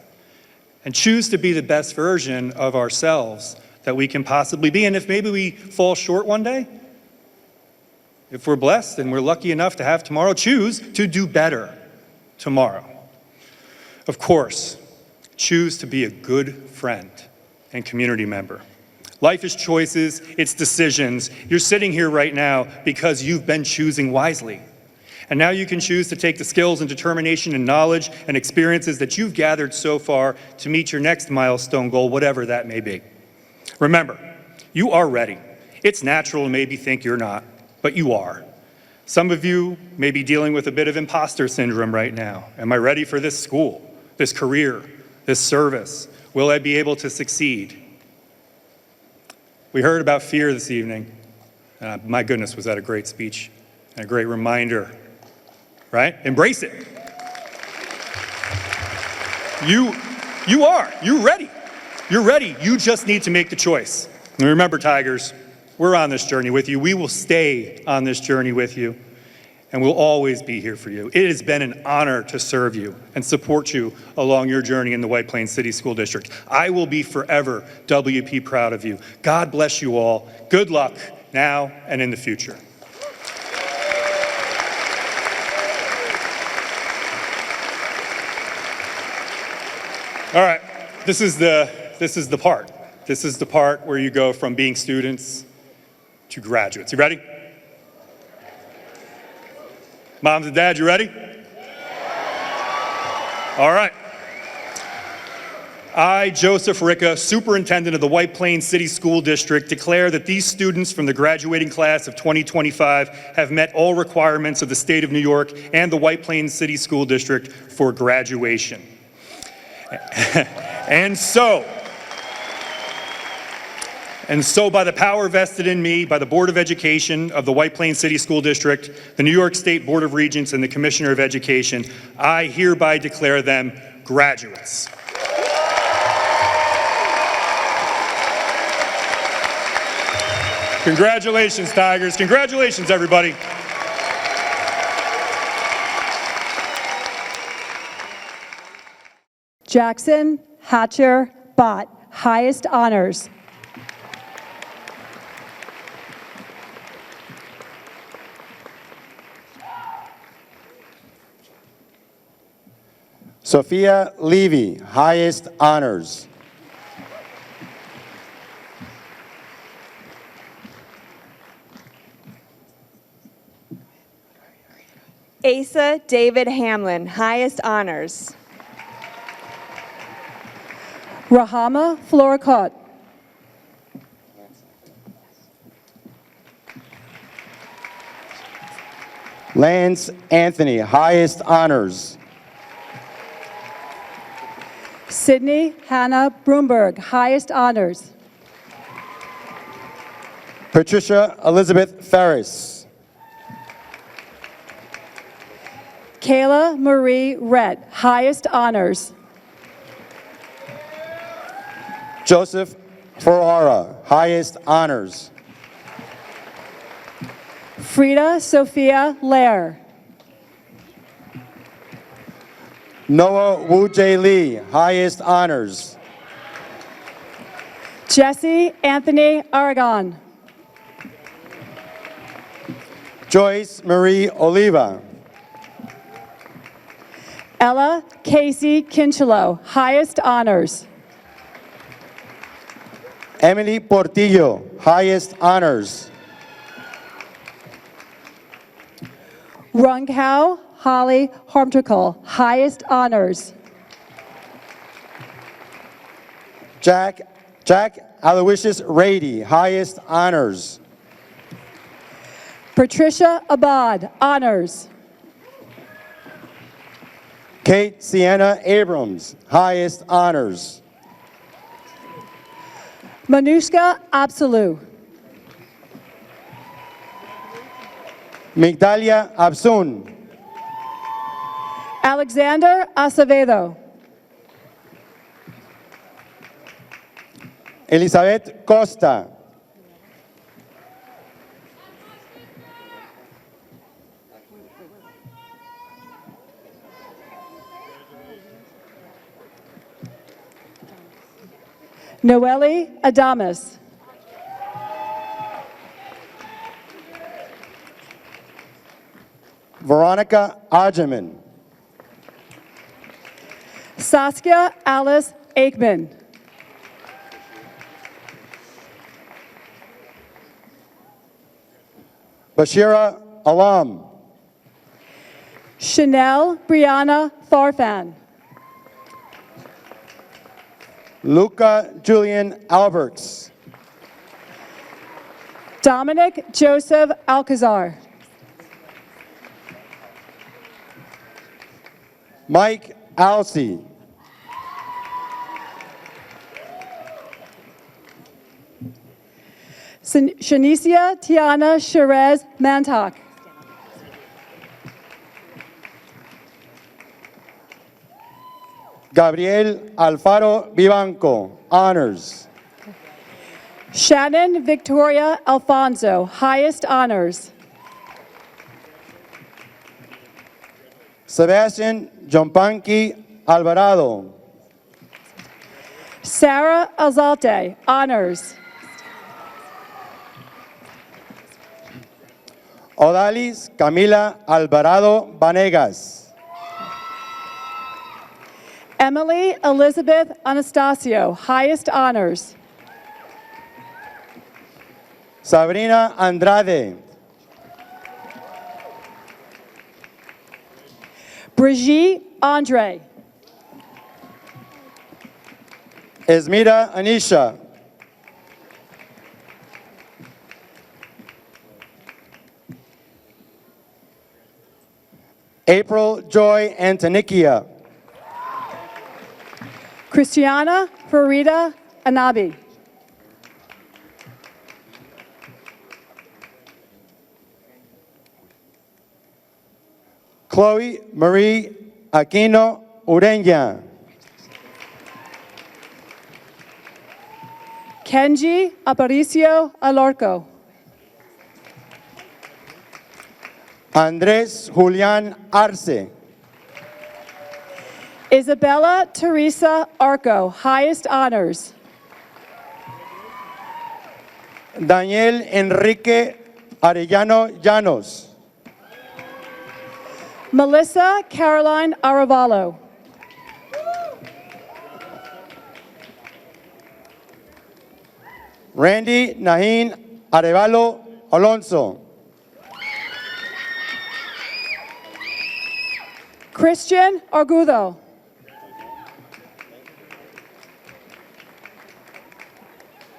and choose to be the best version of ourselves that we can possibly be. And if maybe we fall short one day, if we're blessed and we're lucky enough to have tomorrow, choose to do better tomorrow. Of course, choose to be a good friend and community member. Life is choices, it's decisions. You're sitting here right now because you've been choosing wisely. And now you can choose to take the skills and determination and knowledge and experiences that you've gathered so far to meet your next milestone goal, whatever that may be. Remember, you are ready. It's natural to maybe think you're not, but you are. Some of you may be dealing with a bit of imposter syndrome right now. Am I ready for this school, this career, this service? Will I be able to succeed? We heard about fear this evening. My goodness, was that a great speech and a great reminder, right? Embrace it. You're ready. You're ready. You just need to make the choice. And remember, Tigers, we're on this journey with you. We will stay on this journey with you, and we'll always be here for you. It has been an honor to serve you and support you along your journey in the White Plains City School District. I will be forever WP proud of you. God bless you all. Good luck now and in the future. All right, this is the part. This is the part where you go from being students to graduates. You ready? Moms and dads, you ready? All right. I, Joseph Ricca, Superintendent of the White Plains City School District, declare that these students from the graduating class of 2025 have met all requirements of the state of New York and the White Plains City School District for graduation. And so by the power vested in me by the Board of Education of the White Plains City School District, the New York State Board of Regents, and the Commissioner of Education, I hereby declare them graduates. Congratulations, Tigers. Congratulations, everybody. Jackson Hatcher Bott, highest honors. Sophia Levy, highest honors. Asa David Hamlin, highest honors. Rahama Floricott. Lance Anthony, highest honors. Sydney Hannah Broomberg, highest honors. Patricia Elizabeth Ferris. Kayla Marie Rett, highest honors. Joseph Ferrara, highest honors. Frida Sophia Lair. Noah Wu J. Lee, highest honors. Jesse Anthony Aragon. Joyce Marie Oliva. Ella Casey Kinchelo, highest honors. Emily Portillo, highest honors. Runghow Holly Harmtrickle, highest honors. Jack Aloysius Rady, highest honors. Patricia Abad, honors. Kate Sienna Abrams, highest honors. Manushka Absolu. Migdalia Absun. Alexander Acevedo. Elizabeth Costa. Noeli Adamas. Veronica Ajaman. Saskia Alice Aikman. Bashira Alam. Chanel Brianna Farfan. Luca Julian Alberts. Dominic Joseph Alcazar. Mike Alsey. Shanicia Tiana Sherez Mantak. Gabriel Alfaro Vivanco. Honors. Shannon Victoria Alfonso, highest honors. Sebastian Jompanqui Alvarado. Sarah Alzate, honors. Odalis Camila Alvarado Vanegas. Emily Elizabeth Anastasio, highest honors. Sabrina Andrade. Brigitte Andre. Esmira Anisha. April Joy Antonikia. Christiana Farida Anabi. Chloe Marie Aquino Ureña. Kenji Aparicio Alorco. Andrés Julián Arce. Isabella Teresa Arco, highest honors. Daniel Enrique Arellano Llanos. Melissa Caroline Arevalo. Randy Nahin Arevalo Alonso. Christian Argudo.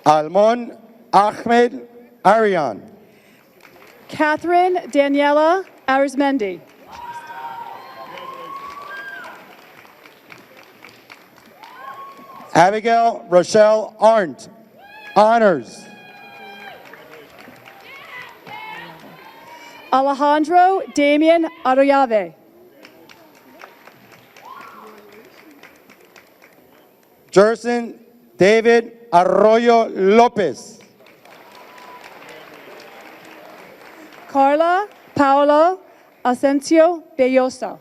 Almon Ahmed Arian. Catherine Daniela Arizmendi. Abigail Rochelle Arndt. Honors. Alejandro Damian Arroyave. Jerson David Arroyo Lopez. Carla Paolo Asensio Bellosa.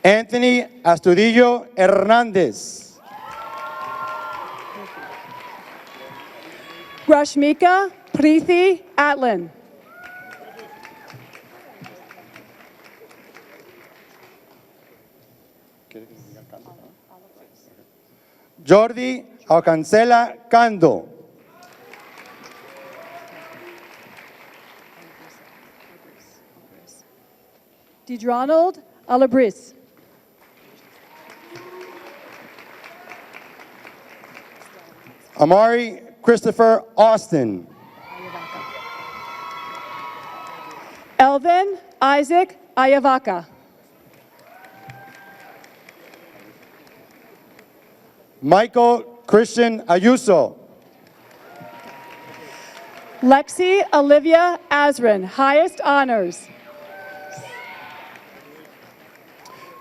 Anthony Astudillo Hernández. Rashmika Preethi Atlin. Jordi Alcancela Cando. Dedronald Alabris. Amari Christopher Austin. Elvin Isaac Ayavaca. Michael Christian Ayuso. Lexi Olivia Azrin, highest honors.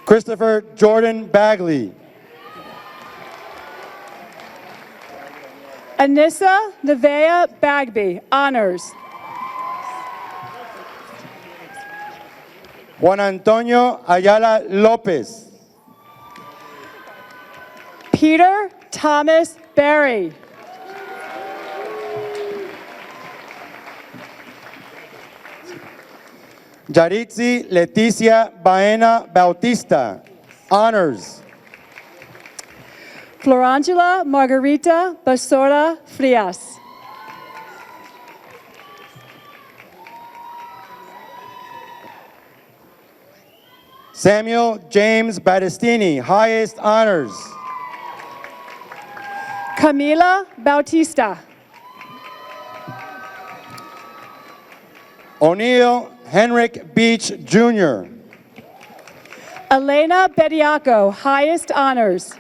Christopher Jordan Bagley. Anissa Nevea Bagby, honors. Juan Antonio Ayala Lopez. Peter Thomas Berry. Yaritzi Leticia Baena Bautista, honors. Florangela Margarita Basora Frias. Samuel James Battistini, highest honors. Camila Bautista. O'Neill Henrik Beach Jr. Elena Bediaco, highest honors.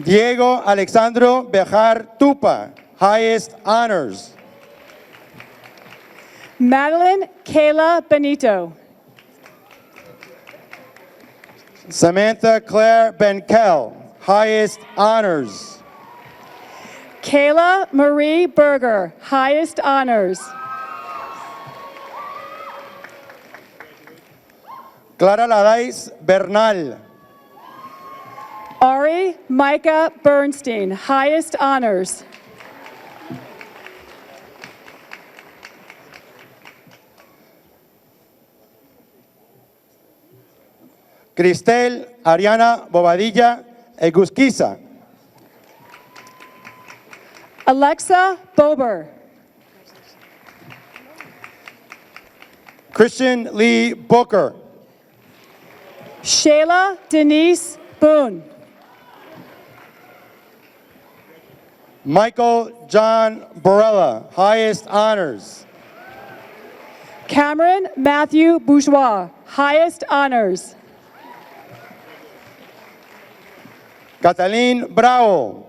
Diego Alexandro Bejar Tupa, highest honors. Madeline Kayla Benito. Samantha Claire Benkel, highest honors. Kayla Marie Berger, highest honors. Clara Ladais Bernal. Ari Micah Bernstein, highest honors. Cristel Ariana Bobadilla Egusquiza. Alexa Bober. Christian Lee Booker. Shayla Denise Boone. Michael John Borella, highest honors. Cameron Matthew Bourgeois, highest honors. Catalin Bravo.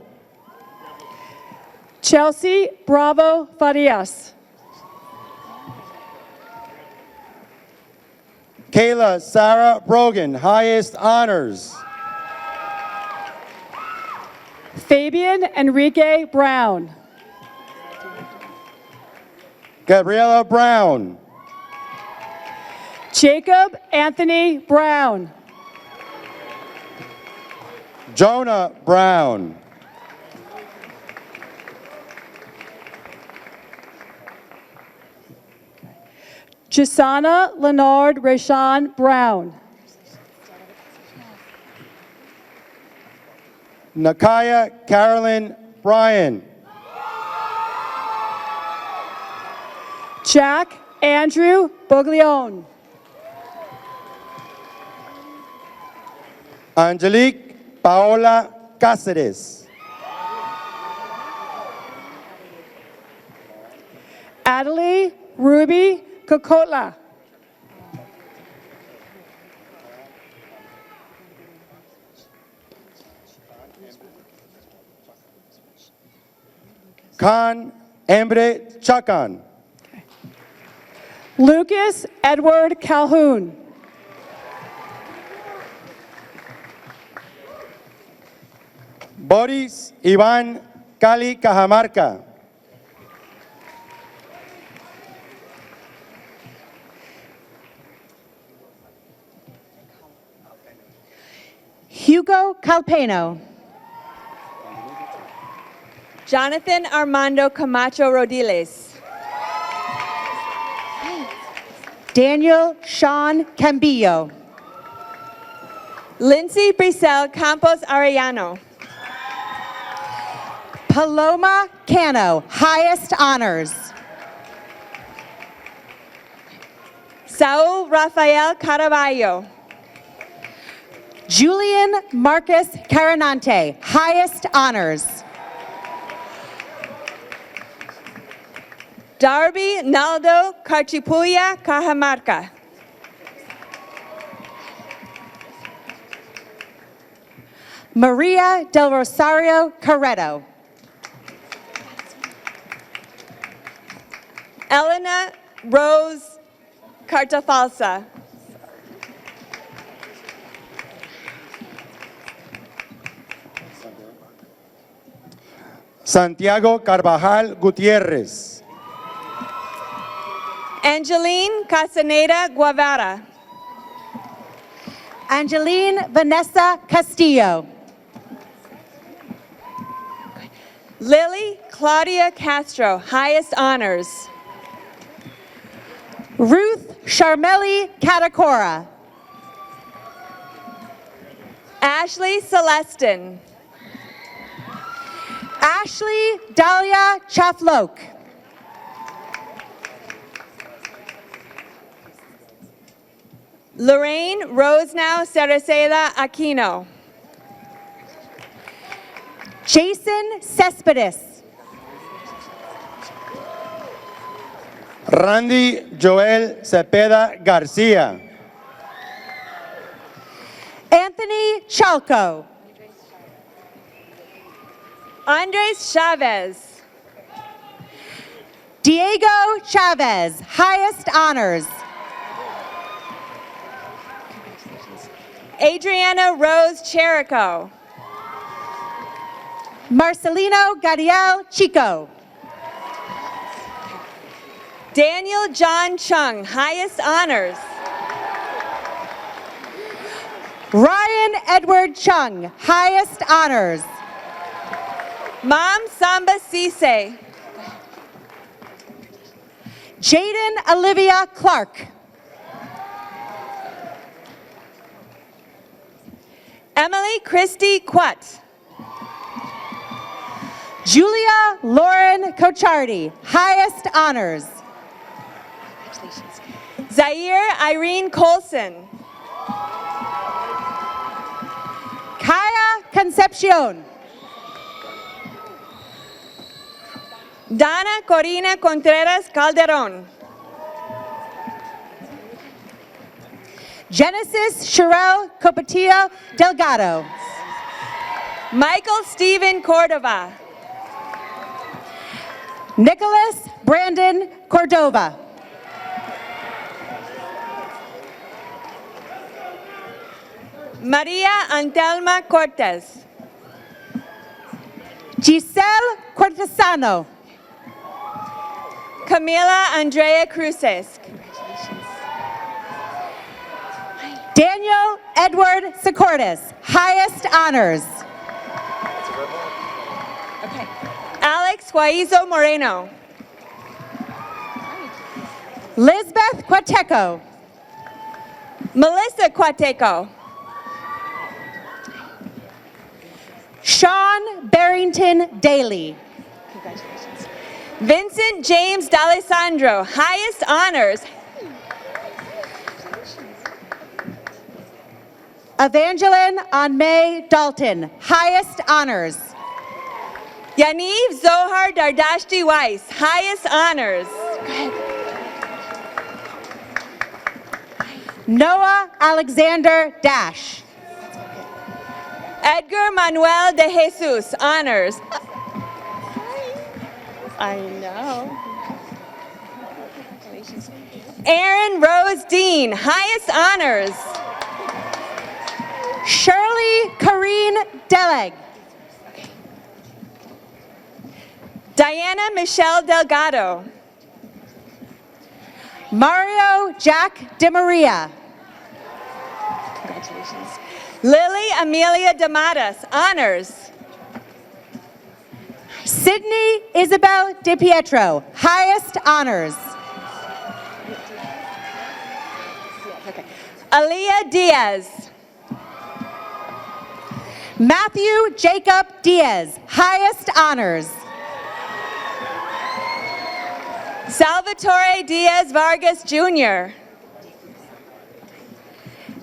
Chelsea Bravo Farias. Kayla Sarah Brogan, highest honors. Fabian Enrique Brown. Gabriella Brown. Jacob Anthony Brown. Jonah Brown. Gisana Leonard Rashawn Brown. Nakaya Carolyn Bryan. Jack Andrew Boglione. Angelique Paola Cáceres. Adelie Ruby Kokotla. Khan Embre Chakan. Lucas Edward Calhoun. Boris Iván Cali Cajamarca. Hugo Calpeno. Jonathan Armando Camacho Rodiles. Daniel Sean Cambillo. Lindsay Brisel Campos Arellano. Paloma Cano, highest honors. Saul Rafael Caraballo. Julian Marcus Carinante, highest honors. Darby Naldo Carchipuya Cajamarca. Maria del Rosario Carreto. Elena Rose Cartafalsa. Santiago Carvajal Gutiérrez. Angeline Casaneda Guevara. Angeline Vanessa Castillo. Lily Claudia Castro, highest honors. Ruth Charmeli Catacora. Ashley Celestin. Ashley Dahlia Chaflok. Lorraine Rosenow Cereceda Aquino. Jason Cespedes. Randy Joel Cepeda Garcia. Anthony Chalco. Andres Chavez. Diego Chavez, highest honors. Adriana Rose Cherico. Marcelino Gadiel Chico. Daniel John Chung, highest honors. Ryan Edward Chung, highest honors. Mom Samba Cisse. Jaden Olivia Clark. Emily Christie Quat. Julia Lauren Cochardi, highest honors. Zaire Irene Colson. Kaya Concepcion. Dana Corina Contreras Calderon. Genesis Sherelle Copatillo Delgado. Michael Stephen Cordova. Nicholas Brandon Cordova. Maria Antelma Cortez. Giselle Cortesano. Camila Andrea Cruces. Daniel Edward Secordis, highest honors. Okay. Alex Guaizo Moreno. Lisbeth Quateco. Melissa Quateco. Sean Barrington Daly. Congratulations. Vincent James D'Alessandro, highest honors. Evangeline Anmay Dalton, highest honors. Yaniv Zohar Dardashti Weiss, highest honors. Go ahead. Noah Alexander Dash. Edgar Manuel de Jesus, honors. I know. Aaron Rose Dean, highest honors. Shirley Kareen Deleg. Diana Michelle Delgado. Mario Jack DeMaria. Congratulations. Lily Amelia Damadas, honors. Sydney Isabel DePietro, highest honors. Okay. Aaliyah Diaz. Matthew Jacob Diaz, highest honors. Salvatore Diaz Vargas Jr.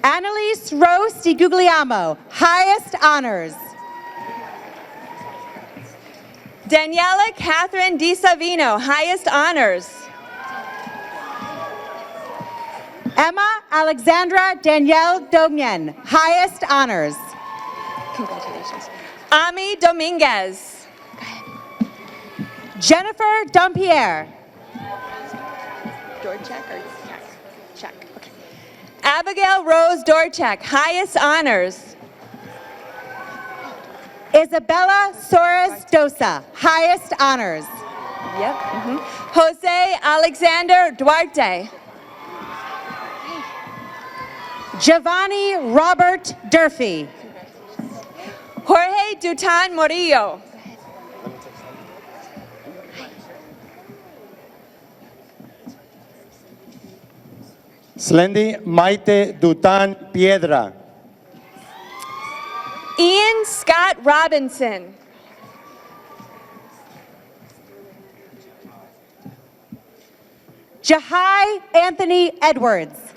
Annalise Rose DiGuglielmo, highest honors. Daniela Catherine Di Savino, highest honors. Emma Alexandra Danielle Domien, highest honors. Congratulations. Ami Dominguez. Jennifer Dompierre. Dorchek or check? Check. Okay. Abigail Rose Dorchek, highest honors. Isabella Soares Dosa, highest honors. Yep. Jose Alexander Duarte. Giovanni Robert Durfee. Jorge Dutan Morillo. Slendy Maite Dutan Piedra. Ian Scott Robinson. Jahai Anthony Edwards.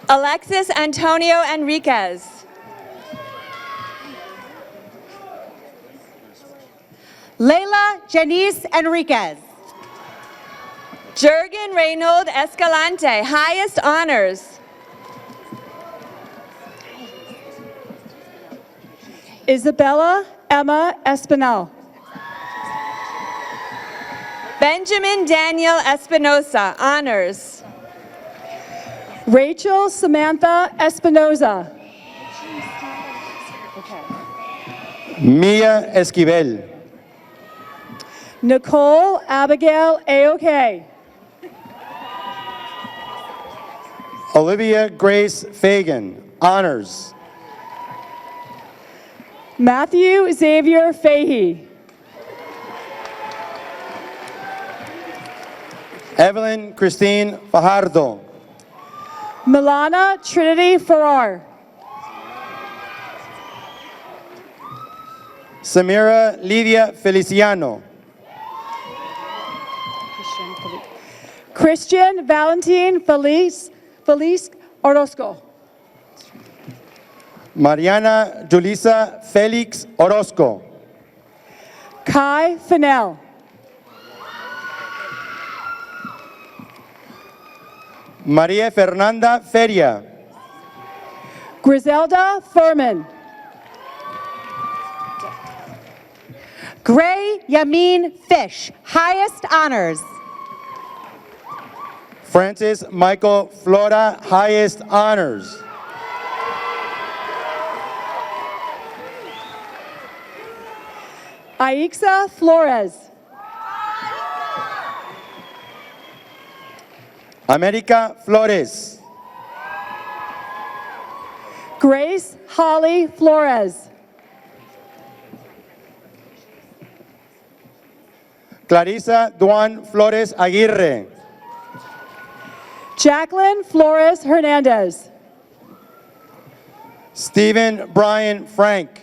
Alexis Antonio Enriquez. Leila Janice Enriquez. Jurgen Reynold Escalante, highest honors. Isabella Emma Espinal. Benjamin Daniel Espinosa, honors. Rachel Samantha Espinoza. Mia Esquivel. Nicole Abigail Aoke. Olivia Grace Fagan. Honors. Matthew Xavier Fahey. Evelyn Christine Fajardo. Milana Trinity Farrar. Samira Lidia Feliciano. Christian Valentin Feliz Orozco. Mariana Julissa Felix Orozco. Kai Fennell. María Fernanda Feria. Griselda Furman. Gray Yamin Fish, highest honors. Francis Michael Flora, highest honors. Aixa Flores. America Flores. Grace Holly Flores. Clarisa Duan Flores Aguirre. Jacqueline Flores Hernandez. Stephen Brian Frank.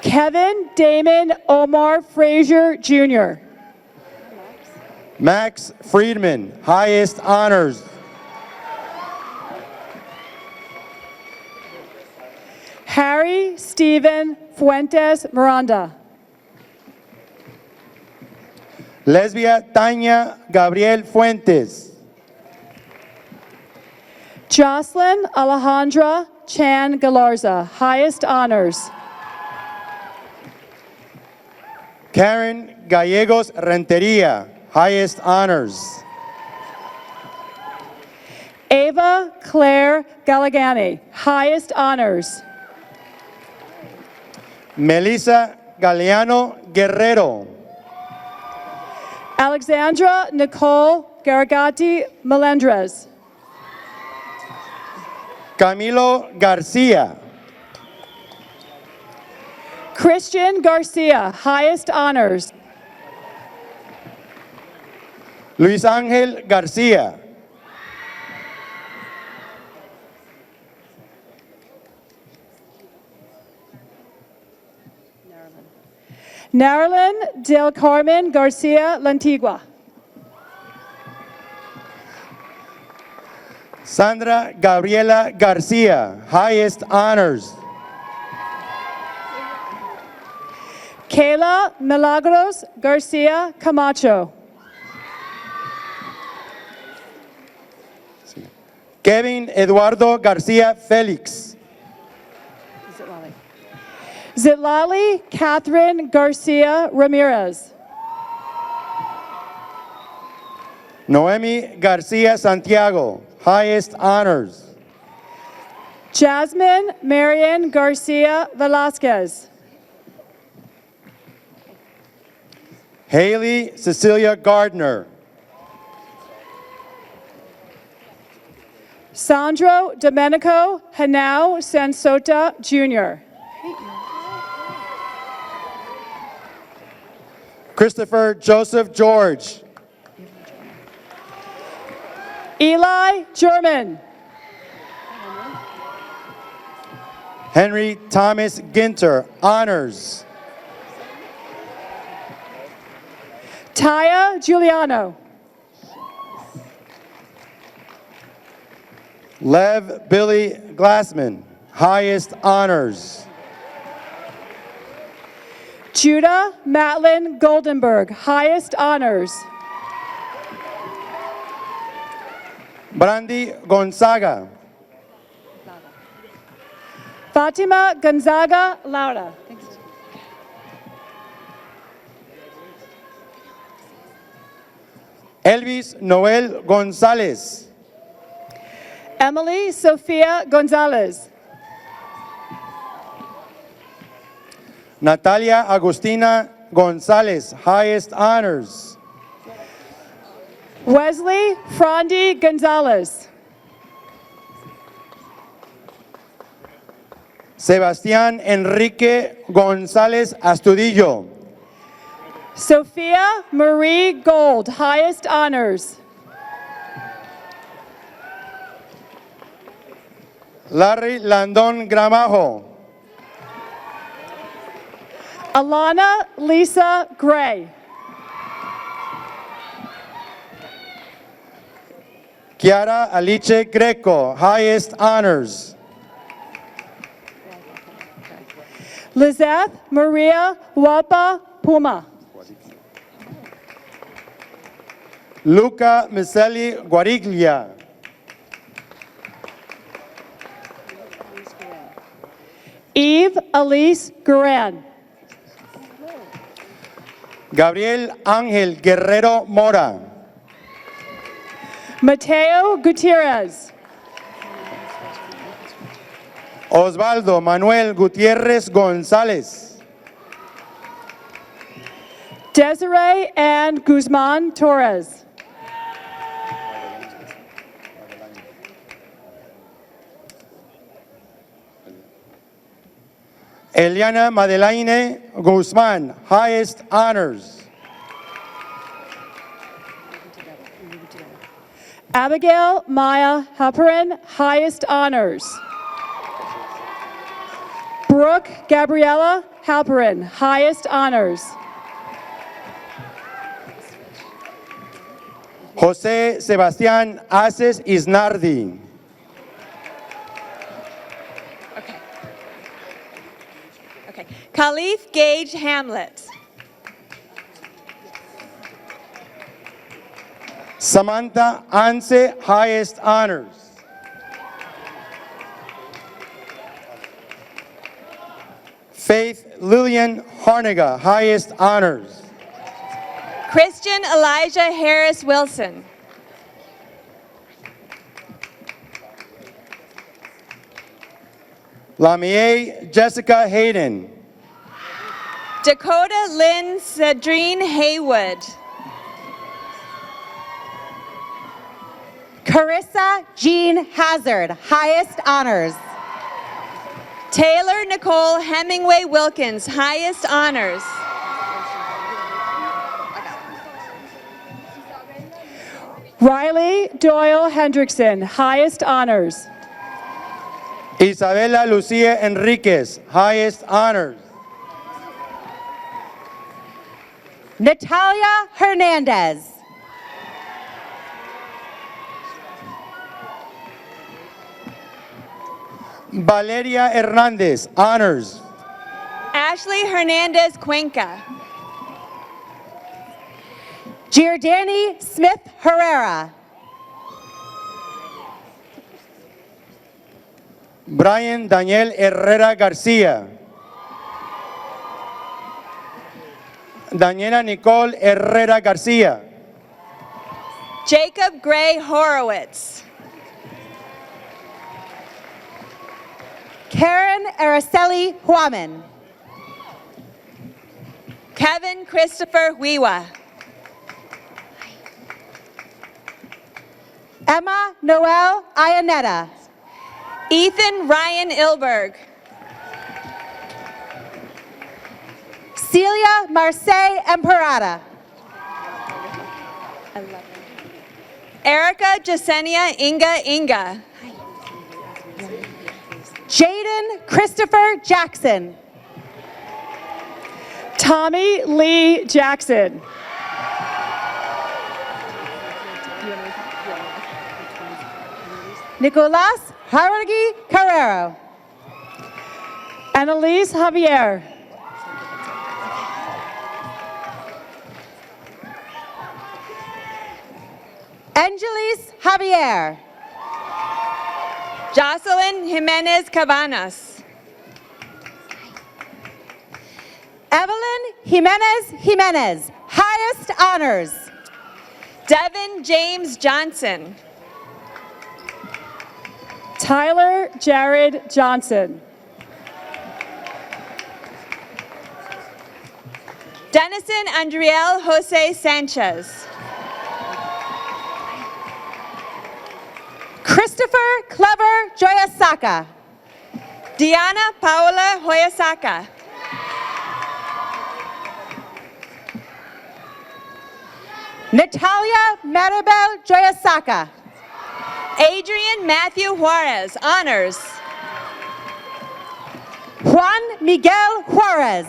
Kevin Damon Omar Frazier Jr. Max Friedman, highest honors. Harry Stephen Fuentes Miranda. Lesbia Tanya Gabriel Fuentes. Jocelyn Alejandra Chan Galarza, highest honors. Karen Gallegos Renteria, highest honors. Ava Claire Galagani, highest honors. Melissa Galeano Guerrero. Alexandra Nicole Garagati Melendrez. Camilo Garcia. Christian Garcia, highest honors. Luis Ángel Garcia. Naralyn Del Carmen Garcia Lantigua. Sandra Gabriela Garcia, highest honors. Kayla Milagros Garcia Camacho. Kevin Eduardo Garcia Felix. Zitlali Catherine Garcia Ramirez. Noemi Garcia Santiago, highest honors. Jasmine Marian Garcia Velasquez. Haley Cecilia Gardner. Sandro Domenico Henao Sansota Jr. Christopher Joseph George. Eli German. Henry Thomas Ginter, honors. Taya Giuliano. Lev Billy Glassman, highest honors. Judah Matlin Goldenberg, highest honors. Brandy Gonzaga. Fatima Gonzaga Laura. Elvis Noel Gonzalez. Emily Sofia Gonzalez. Natalia Agustina Gonzalez, highest honors. Wesley Frondi Gonzalez. Sebastián Enrique González Astudillo. Sophia Marie Gold, highest honors. Larry Landon Gramajo. Alana Lisa Gray. Kiara Alice Greco, highest honors. Lizeth Maria Wapa Puma. Luca Miseli Guariglia. Eve Elise Guerin. Gabriel Ángel Guerrero Mora. Mateo Gutierrez. Osvaldo Manuel Gutiérrez González. Desiree Ann Guzman Torres. Eliana Madelaine Guzmán, highest honors. Abigail Maya Halperin, highest honors. Brooke Gabriella Halperin, highest honors. José Sebastián Aces Isnardi. Khalif Gage Hamlet. Samantha Anse, highest honors. Faith Lillian Harniga, highest honors. Christian Elijah Harris Wilson. Lamie Jessica Hayden. Dakota Lynn Cedrine Haywood. Carissa Jean Hazard, highest honors. Taylor Nicole Hemingway Wilkins, highest honors. Riley Doyle Hendrickson, highest honors. Isabela Lucia Enriquez, highest honors. Natalia Hernandez. Valeria Hernandez, honors. Ashley Hernandez Cuenca. Giordani Smith Herrera. Brian Daniel Herrera García. Daniela Nicole Herrera García. Jacob Gray Horowitz. Karen Araceli Huaman. Kevin Christopher Wiwa. Emma Noel Ayaneta. Ethan Ryan Ilberg. Celia Marseille Emperada. Erica Jasenia Inga. Jaden Christopher Jackson. Tommy Lee Jackson. Nicolas Haragi Carrero. Annalise Javier. Angelis Javier. Jocelyn Jimenez Cabanas. Evelyn Jimenez, highest honors. Devin James Johnson. Tyler Jared Johnson. Denison Andriel Jose Sanchez. Christopher Clever Joyasaka. Diana Paola Hoyasaka. Natalia Maribel Joyasaka. Adrian Matthew Juarez, honors. Juan Miguel Juarez.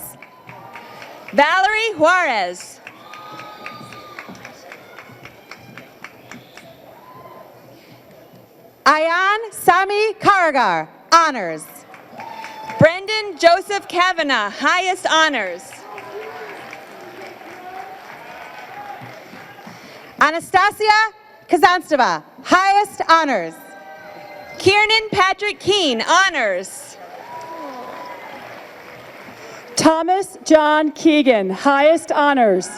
Valerie Juarez. Ayan Sami Karagar, honors. Brendan Joseph Kavanaugh, highest honors. Anastasia Kazanstava, highest honors. Kiernan Patrick Keene, honors. Thomas John Keegan, highest honors.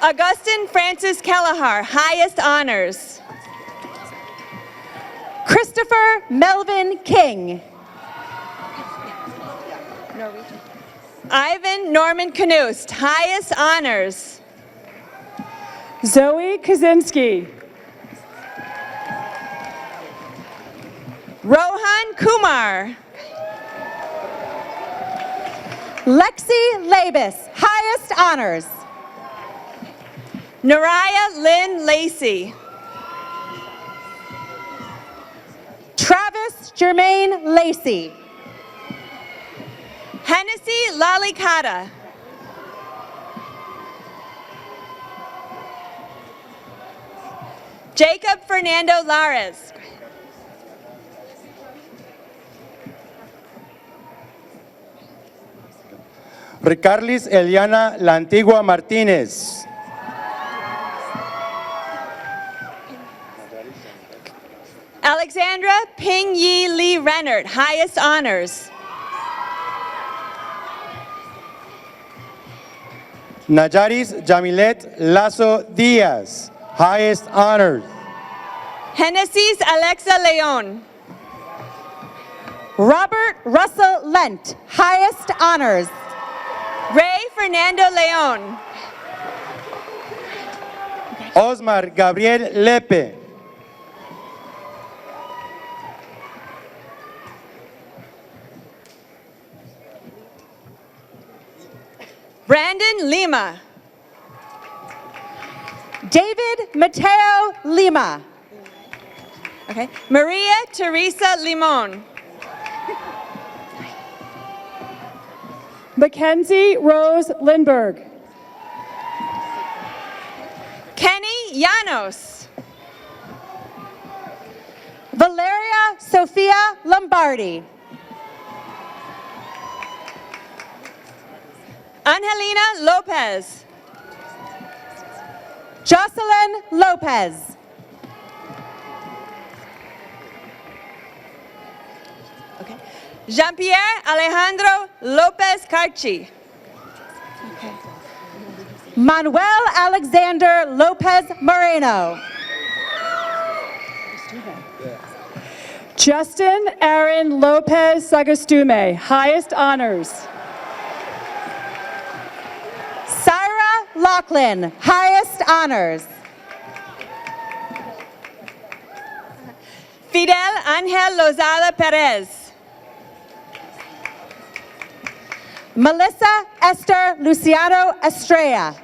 Augustin Francis Kelleher, highest honors. Christopher Melvin King. Ivan Norman Knust, highest honors. Zoe Kaczynski. Rohan Kumar. Lexi Labus, highest honors. Naraya Lynn Lacey. Travis Jermaine Lacey. Hennessy Lalikata. Jacob Fernando Lares. Ricarlis Eliana La Antigua Martínez. Alexandra Ping Yi Lee Rennert, highest honors. Nayaris Jamilet Lazo Diaz, highest honors. Genesis Alexa Leon. Robert Russell Lent, highest honors. Ray Fernando Leon. Osmar Gabriel Lepe. Brandon Lima. David Mateo Lima. Okay. Maria Teresa Limon. Mackenzie Rose Lindberg. Kenny Llanos. Valeria Sofia Lombardi. Angelina Lopez. Jocelyn Lopez. Okay. Jean-Pierre Alejandro Lopez Carchi. Okay. Manuel Alexander Lopez Moreno. Justin Aaron Lopez Sagastume, highest honors. Syra Lachlan, highest honors. Fidel Ángel Lozada Perez. Melissa Esther Luciano Estrella.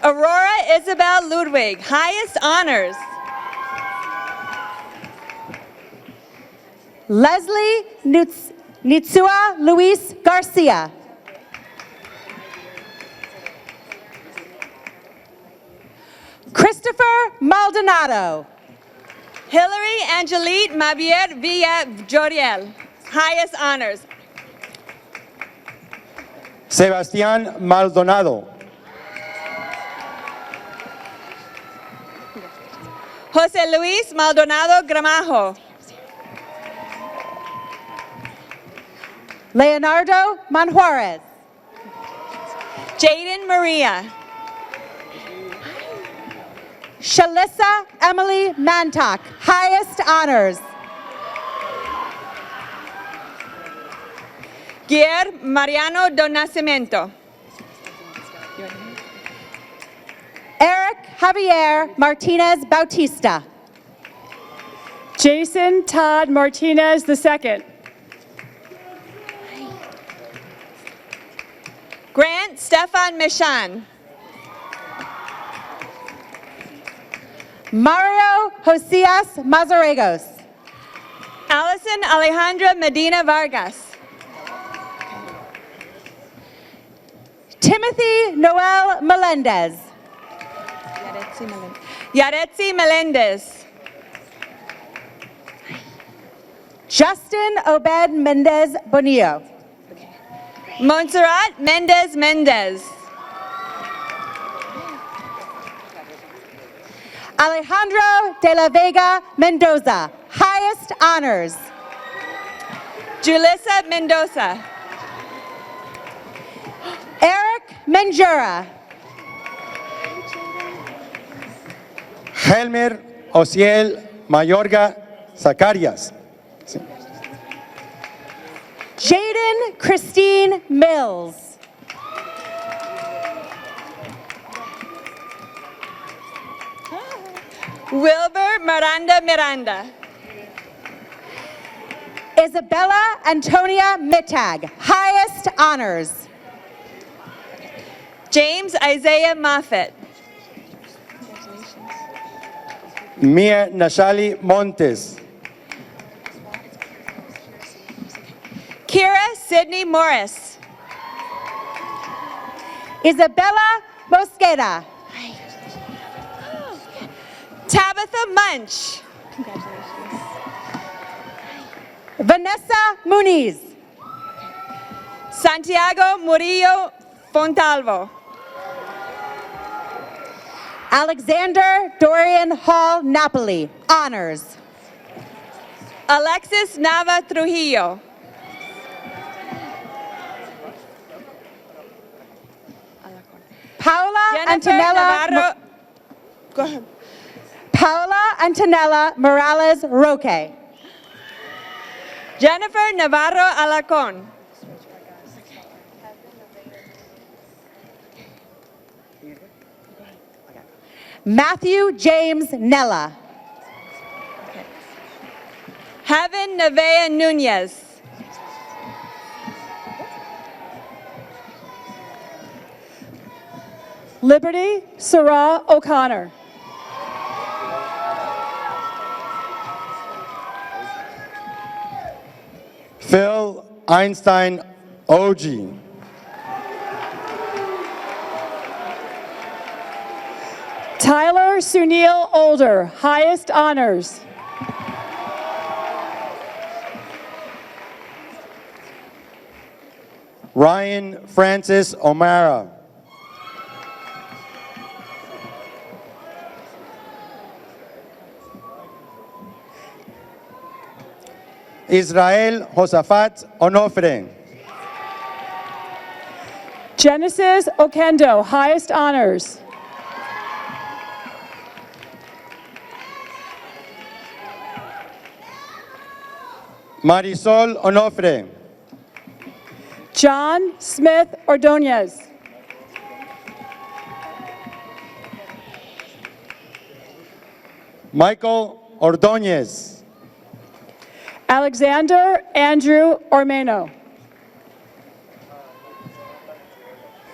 Aurora Isabel Ludwig, highest honors. Leslie Nitsua Luis Garcia. Christopher Maldonado. Hillary Angelique Mavier Villa Joriel, highest honors. Sebastián Maldonado. José Luis Maldonado Gramajo. Leonardo Manjuarez. Jaden Maria. Shalissa Emily Mantak, highest honors. Guillermo Mariano do Nascimento. Eric Javier Martinez Bautista. Jason Todd Martinez II. Grant Stefan Michan. Mario Josias Mazarregos. Allison Alejandra Medina Vargas. Timothy Noel Melendez. Yaretsi Melendez. Justin Obed Mendez Bonillo. Montserrat Mendez Mendez. Alejandro de la Vega Mendoza, highest honors. Julissa Mendoza. Eric Menjura. Helmer Ociel Mayorga Zacarias. Jaden Christine Mills. Wilbur Miranda Miranda. Isabella Antonia Mittag, highest honors. James Isaiah Moffett. Mia Nashali Montes. Kira Sidney Morris. Isabella Mosqueda. Tabitha Munch. Vanessa Muniz. Santiago Murillo Fontalvo. Alexander Dorian Hall Napoli, honors. Alexis Nava Trujillo. Paula Jennifer Antonella. Navarro. Go ahead. Paula Antonella Morales Roque. Jennifer Navarro Alacon. Matthew James Nella. Heaven Nevea Nunez. Liberty Sarah O'Connor. Phil Einstein Oji. Tyler Sunil Older, highest honors. Ryan Francis O'Mara. Israel Josafat Onofre. Genesis Okendo, highest honors. Marisol Onofre. John Smith Ordonez. Michael Ordóñez. Alexander Andrew Ormeno.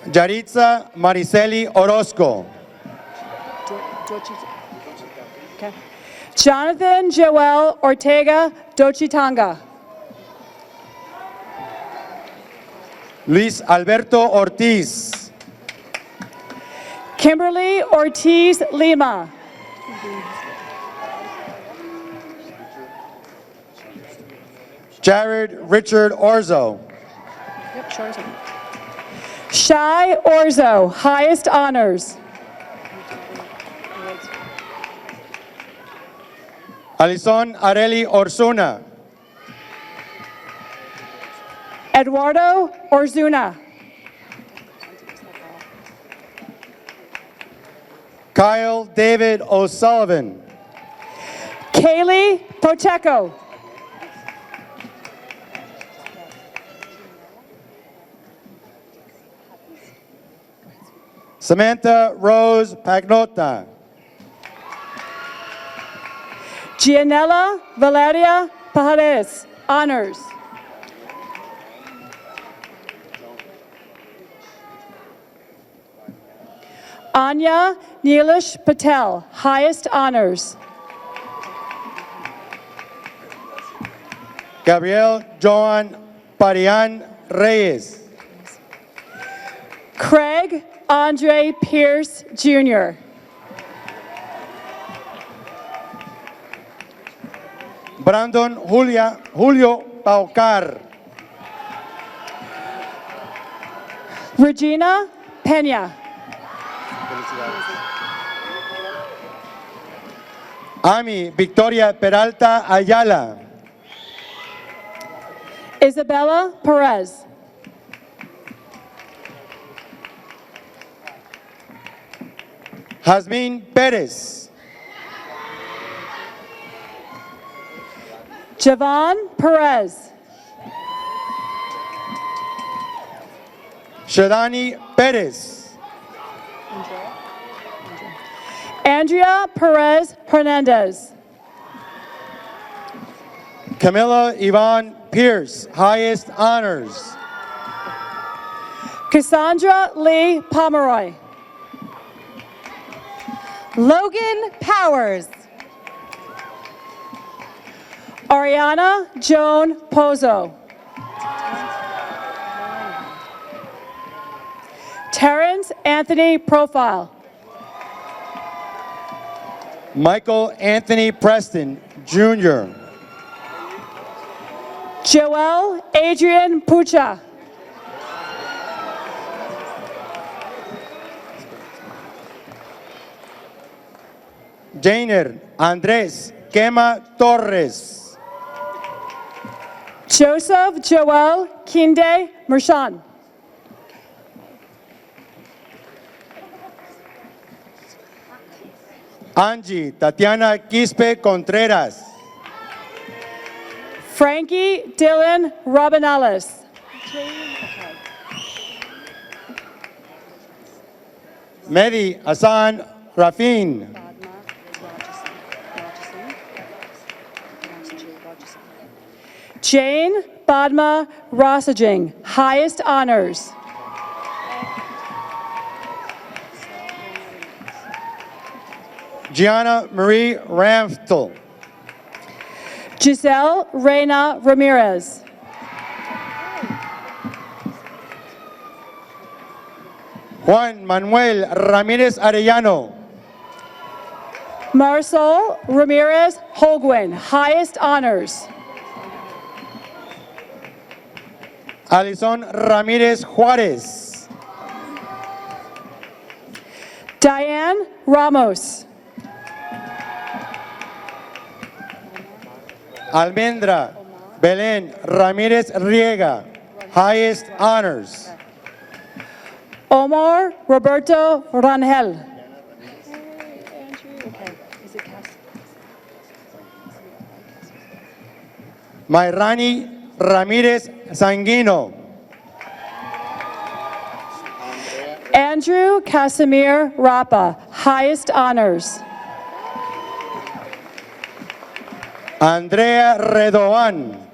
Yaritza Mariceli Orozco. Jonathan Joel Ortega Dochitanga. Luis Alberto Ortiz. Kimberly Ortiz Lima. Jared Richard Orzo. Shai Orzo, highest honors. Alison Areli Orzuna. Eduardo Orzuna. Kyle David O'Sullivan. Kaylee Poteco. Samantha Rose Pagnota. Gianella Valeria Pajares, honors. Anya Neelish Patel, highest honors. Gabriel Joan Parian Reyes. Craig Andre Pierce, Jr. Brandon Julio Paucar. Regina Pena. Ami Victoria Peralta Ayala. Isabella Perez. Jazmín Pérez. Javon Perez. Shadani Pérez. Andrea Perez Hernandez. Camilla Yvonne Pierce, highest honors. Cassandra Lee Pomeroy. Logan Powers. Ariana Joan Pozo. Terrence Anthony Profile. Michael Anthony Preston, Jr. Joel Adrian Pucha. Jainer Andrés Quema Torres. Joseph Joel Kinde Mershon. Angie Tatiana Quispe Contreras. Frankie Dylan Robinales. Mehdi Hassan Rafin. Jane Badma Rossaging, highest honors. Gianna Marie Ramftel. Giselle Reyna Ramirez. Juan Manuel Ramírez Arellano. Marisol Ramirez Holguin, highest honors. Alison Ramírez Juárez. Diane Ramos. Almendra Belén Ramírez Riega, highest honors. Omar Roberto Rangel. Mayrani Ramírez Sanguino. Andrew Casimir Rapa, highest honors. Andrea Redovan.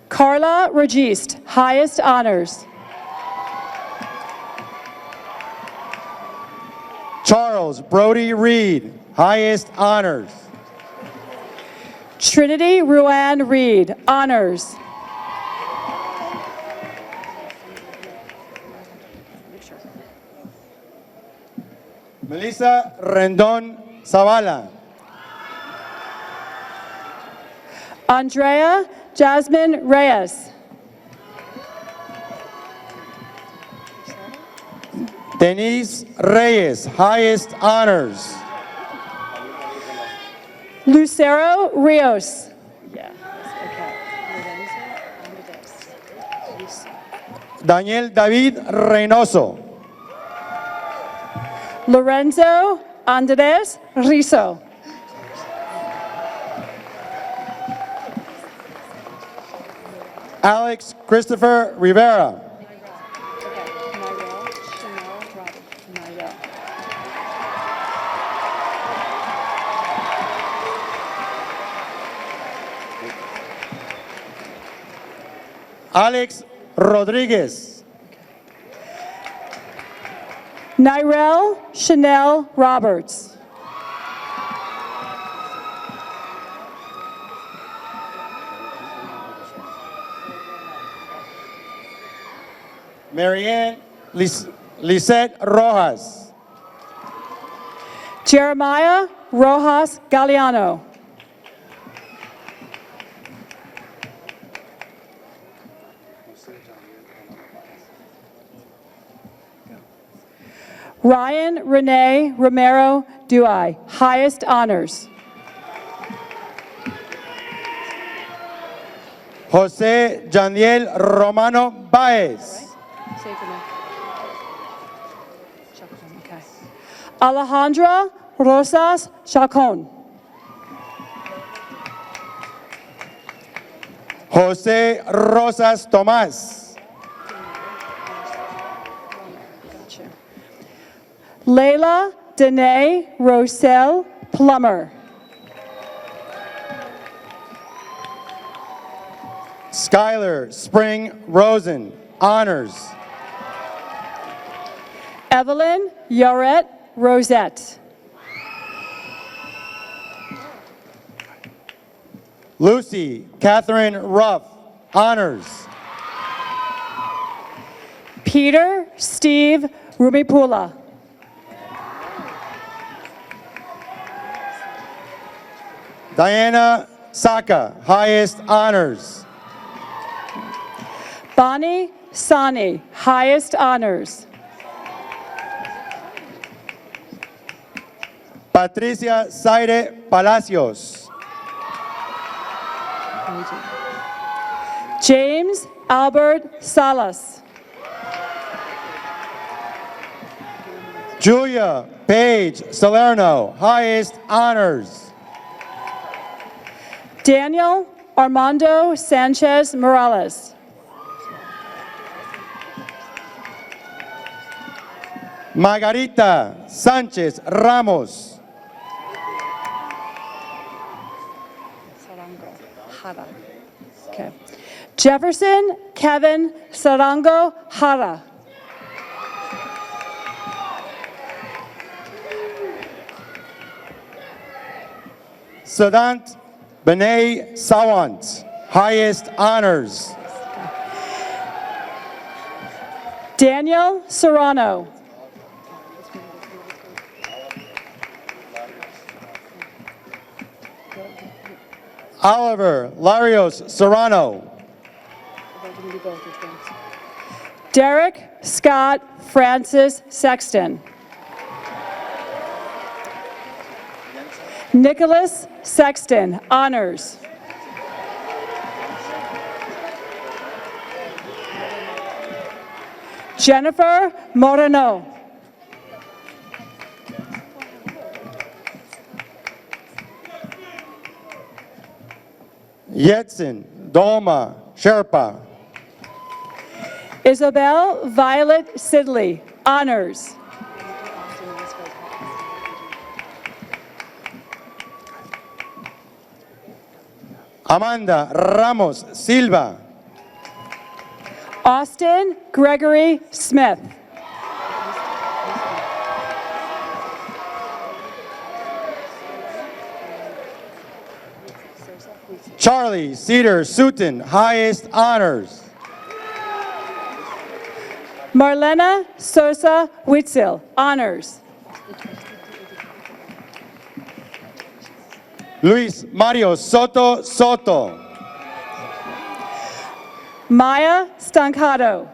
Carla Registe, highest honors. Charles Brody Reed, highest honors. Trinity Ruan Reed, honors. Melissa Rendon Zavala. Andrea Jasmine Reyes. Denise Reyes, highest honors. Lucero Rios. Daniel David Reynoso. Lorenzo Andres Rizo. Alex Christopher Rivera. Alex Rodriguez. Nyrel Chanel Roberts. Marianne Lisette Rojas. Jeremiah Rojas Galeano. Ryan Renee Romero Duay, highest honors. Jose Janiel Romano Baez. Alejandra Rosas Chacon. Jose Rosas Tomás. Layla Danae Rosell Plummer. Skylar Spring Rosen, honors. Evelyn Yoret Rosette. Lucy Catherine Ruff, honors. Peter Steve Rumipula. Diana Saka, highest honors. Bonnie Sani, highest honors. Patricia Zaire Palacios. James Albert Salas. Julia Paige Salerno, highest honors. Daniel Armando Sanchez Morales. Margarita Sánchez Ramos. Okay. Jefferson Kevin Sarango Jara. Sadant Benay Sawant, highest honors. Daniel Serrano. Oliver Larios Serrano. Derek Scott Francis Sexton. Nicholas Sexton, honors. Jennifer Moreno. Yetsin Doma Sherpa. Isabel Violet Sidley, honors. Amanda Ramos Silva. Austin Gregory Smith. Charlie Cedar Sutton, highest honors. Marlena Sosa Witzel, honors. Luis Mario Soto Soto. Maya Stancato.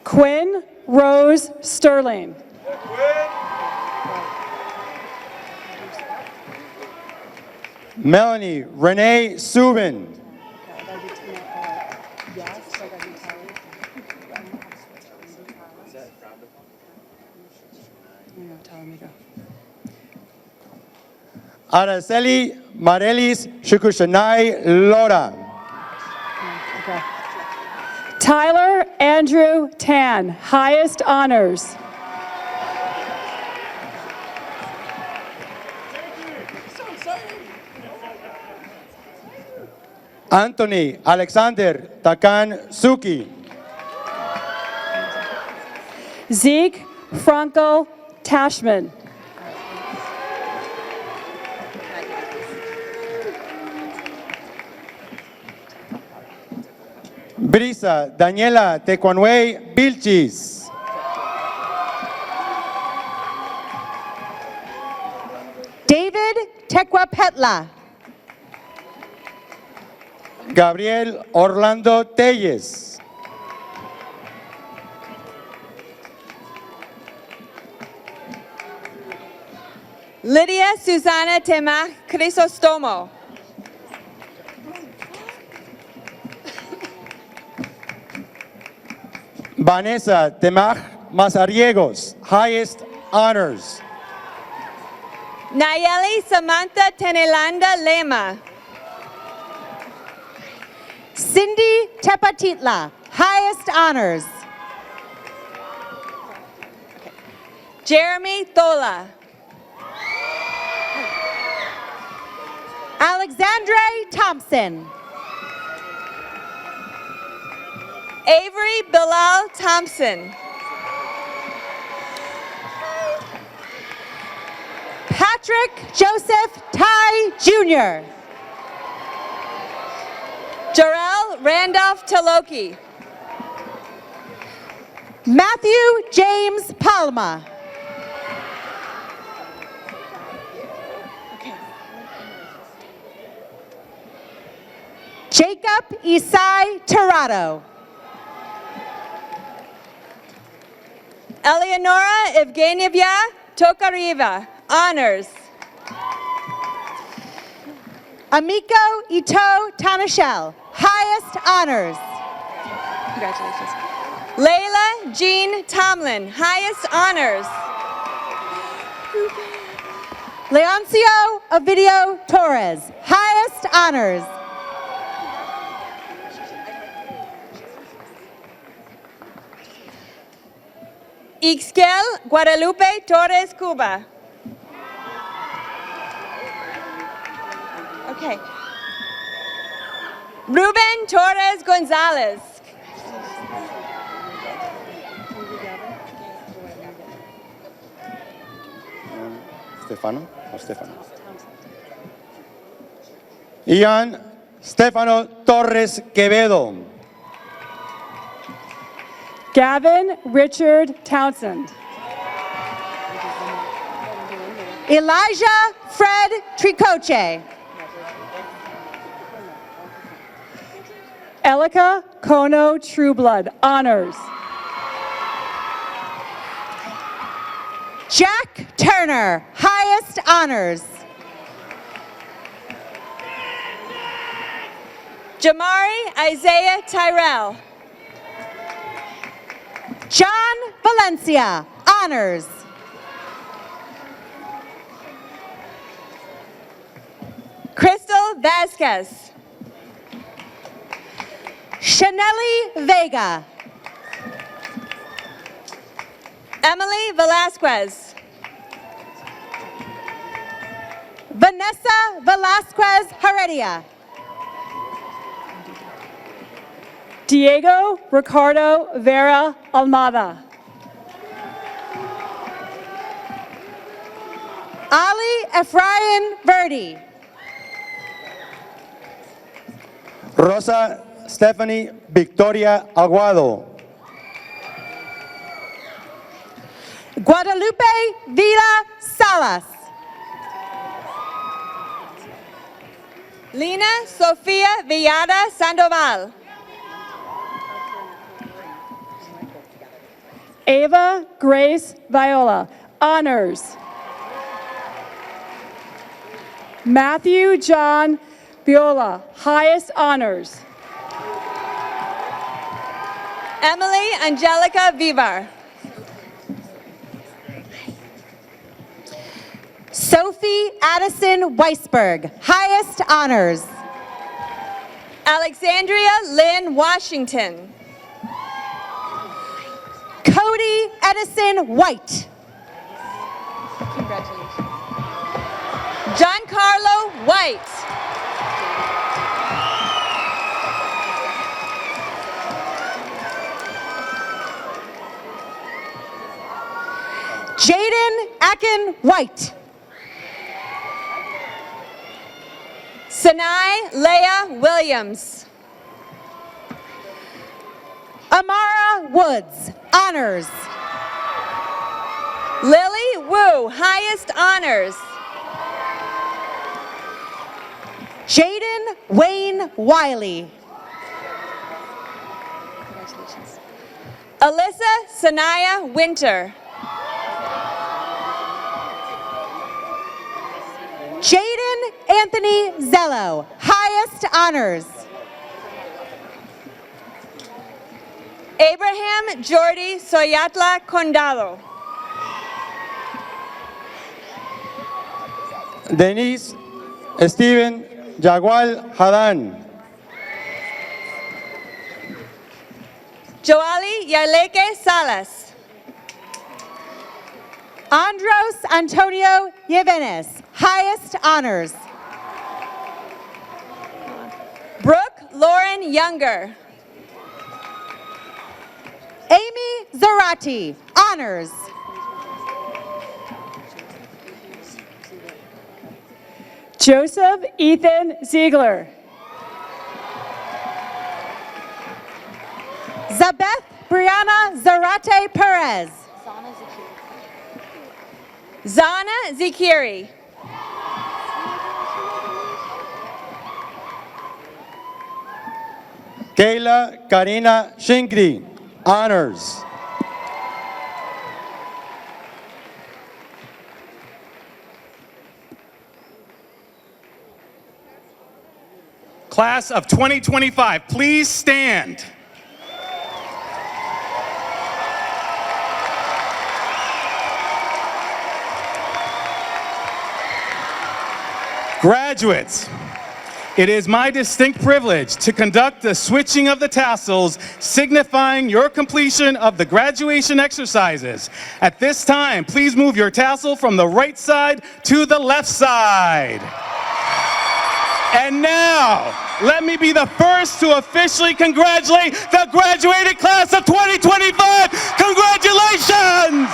Quinn Rose Sterling. Melanie Renee Subin. Araceli Marelis Shukushanai Lora. Tyler Andrew Tan, highest honors. Anthony Alexander Takan Suki. Zeke Franco Tashman. Brisa Daniela Tecuanway Vilchis. David Tecuapetla. Gabriel Orlando Telles. Lydia Susana Temach Crisostomo. Vanessa Temaj Mazariegos, highest honors. Nayeli Samantha Tenelanda Lema. Cindy Tepatitla, highest honors. Jeremy Thola. Alexandre Thompson. Avery Bilal Thompson. Patrick Joseph Ty Jr. Jarrell Randolph Taloki. Matthew James Palma. Jacob Isai Tirado. Eleonora Evgenievna Tokariva, honors. Amiko Ito Tanashel, highest honors. Congratulations. Layla Jean Tomlin, highest honors. Leoncio Ovidio Torres, highest honors. Ixquiel Guadalupe Torres Cuba. Okay. Ruben Torres Gonzalez. Stefano or Stefano? Ian Stefano Torres Quevedo. Gavin Richard Townsend. Elijah Fred Tricoche. Elika Kono Trueblood, honors. Jack Turner, highest honors. Jamari Isaiah Tyrell. John Valencia, honors. Crystal Vasquez. Chaneli Vega. Emily Velasquez. Vanessa Velasquez Heredia. Diego Ricardo Vera Almada. Ali Efrain Verdi. Rosa Stephanie Victoria Aguado. Guadalupe Vila Salas. Lina Sofia Villada Sandoval. Ava Grace Viola, honors. Matthew John Viola, highest honors. Emily Angelica Vivar. Sophie Addison Weisberg, highest honors. Alexandria Lynn Washington. Cody Edison White. Congratulations. Giancarlo White. Jaden Akin White. Sinai Leah Williams. Amara Woods, honors. Lily Wu, highest honors. Jaden Wayne Wiley. Congratulations. Alyssa Sanaya Winter. Jaden Anthony Zello, highest honors. Abraham Jordi Soyatla Condado. Denise Steven Yagual Hadan. Joali Yarleke Salas. Andros Antonio Yevenes, highest honors. Brooke Lauren Younger. Amy Zarati, honors. Joseph Ethan Ziegler. Zabeth Brianna Zarate Perez. Zana Zikiri. Kayla Karina Shinkri, honors. Class of 2025, please stand. Graduates, it is my distinct privilege to conduct the switching of the tassels, signifying your completion of the graduation exercises. At this time, please move your tassel from the right side to the left side. And now, let me be the first to officially congratulate the graduated class of 2025. Congratulations!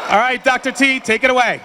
All right, Dr. T, take it away.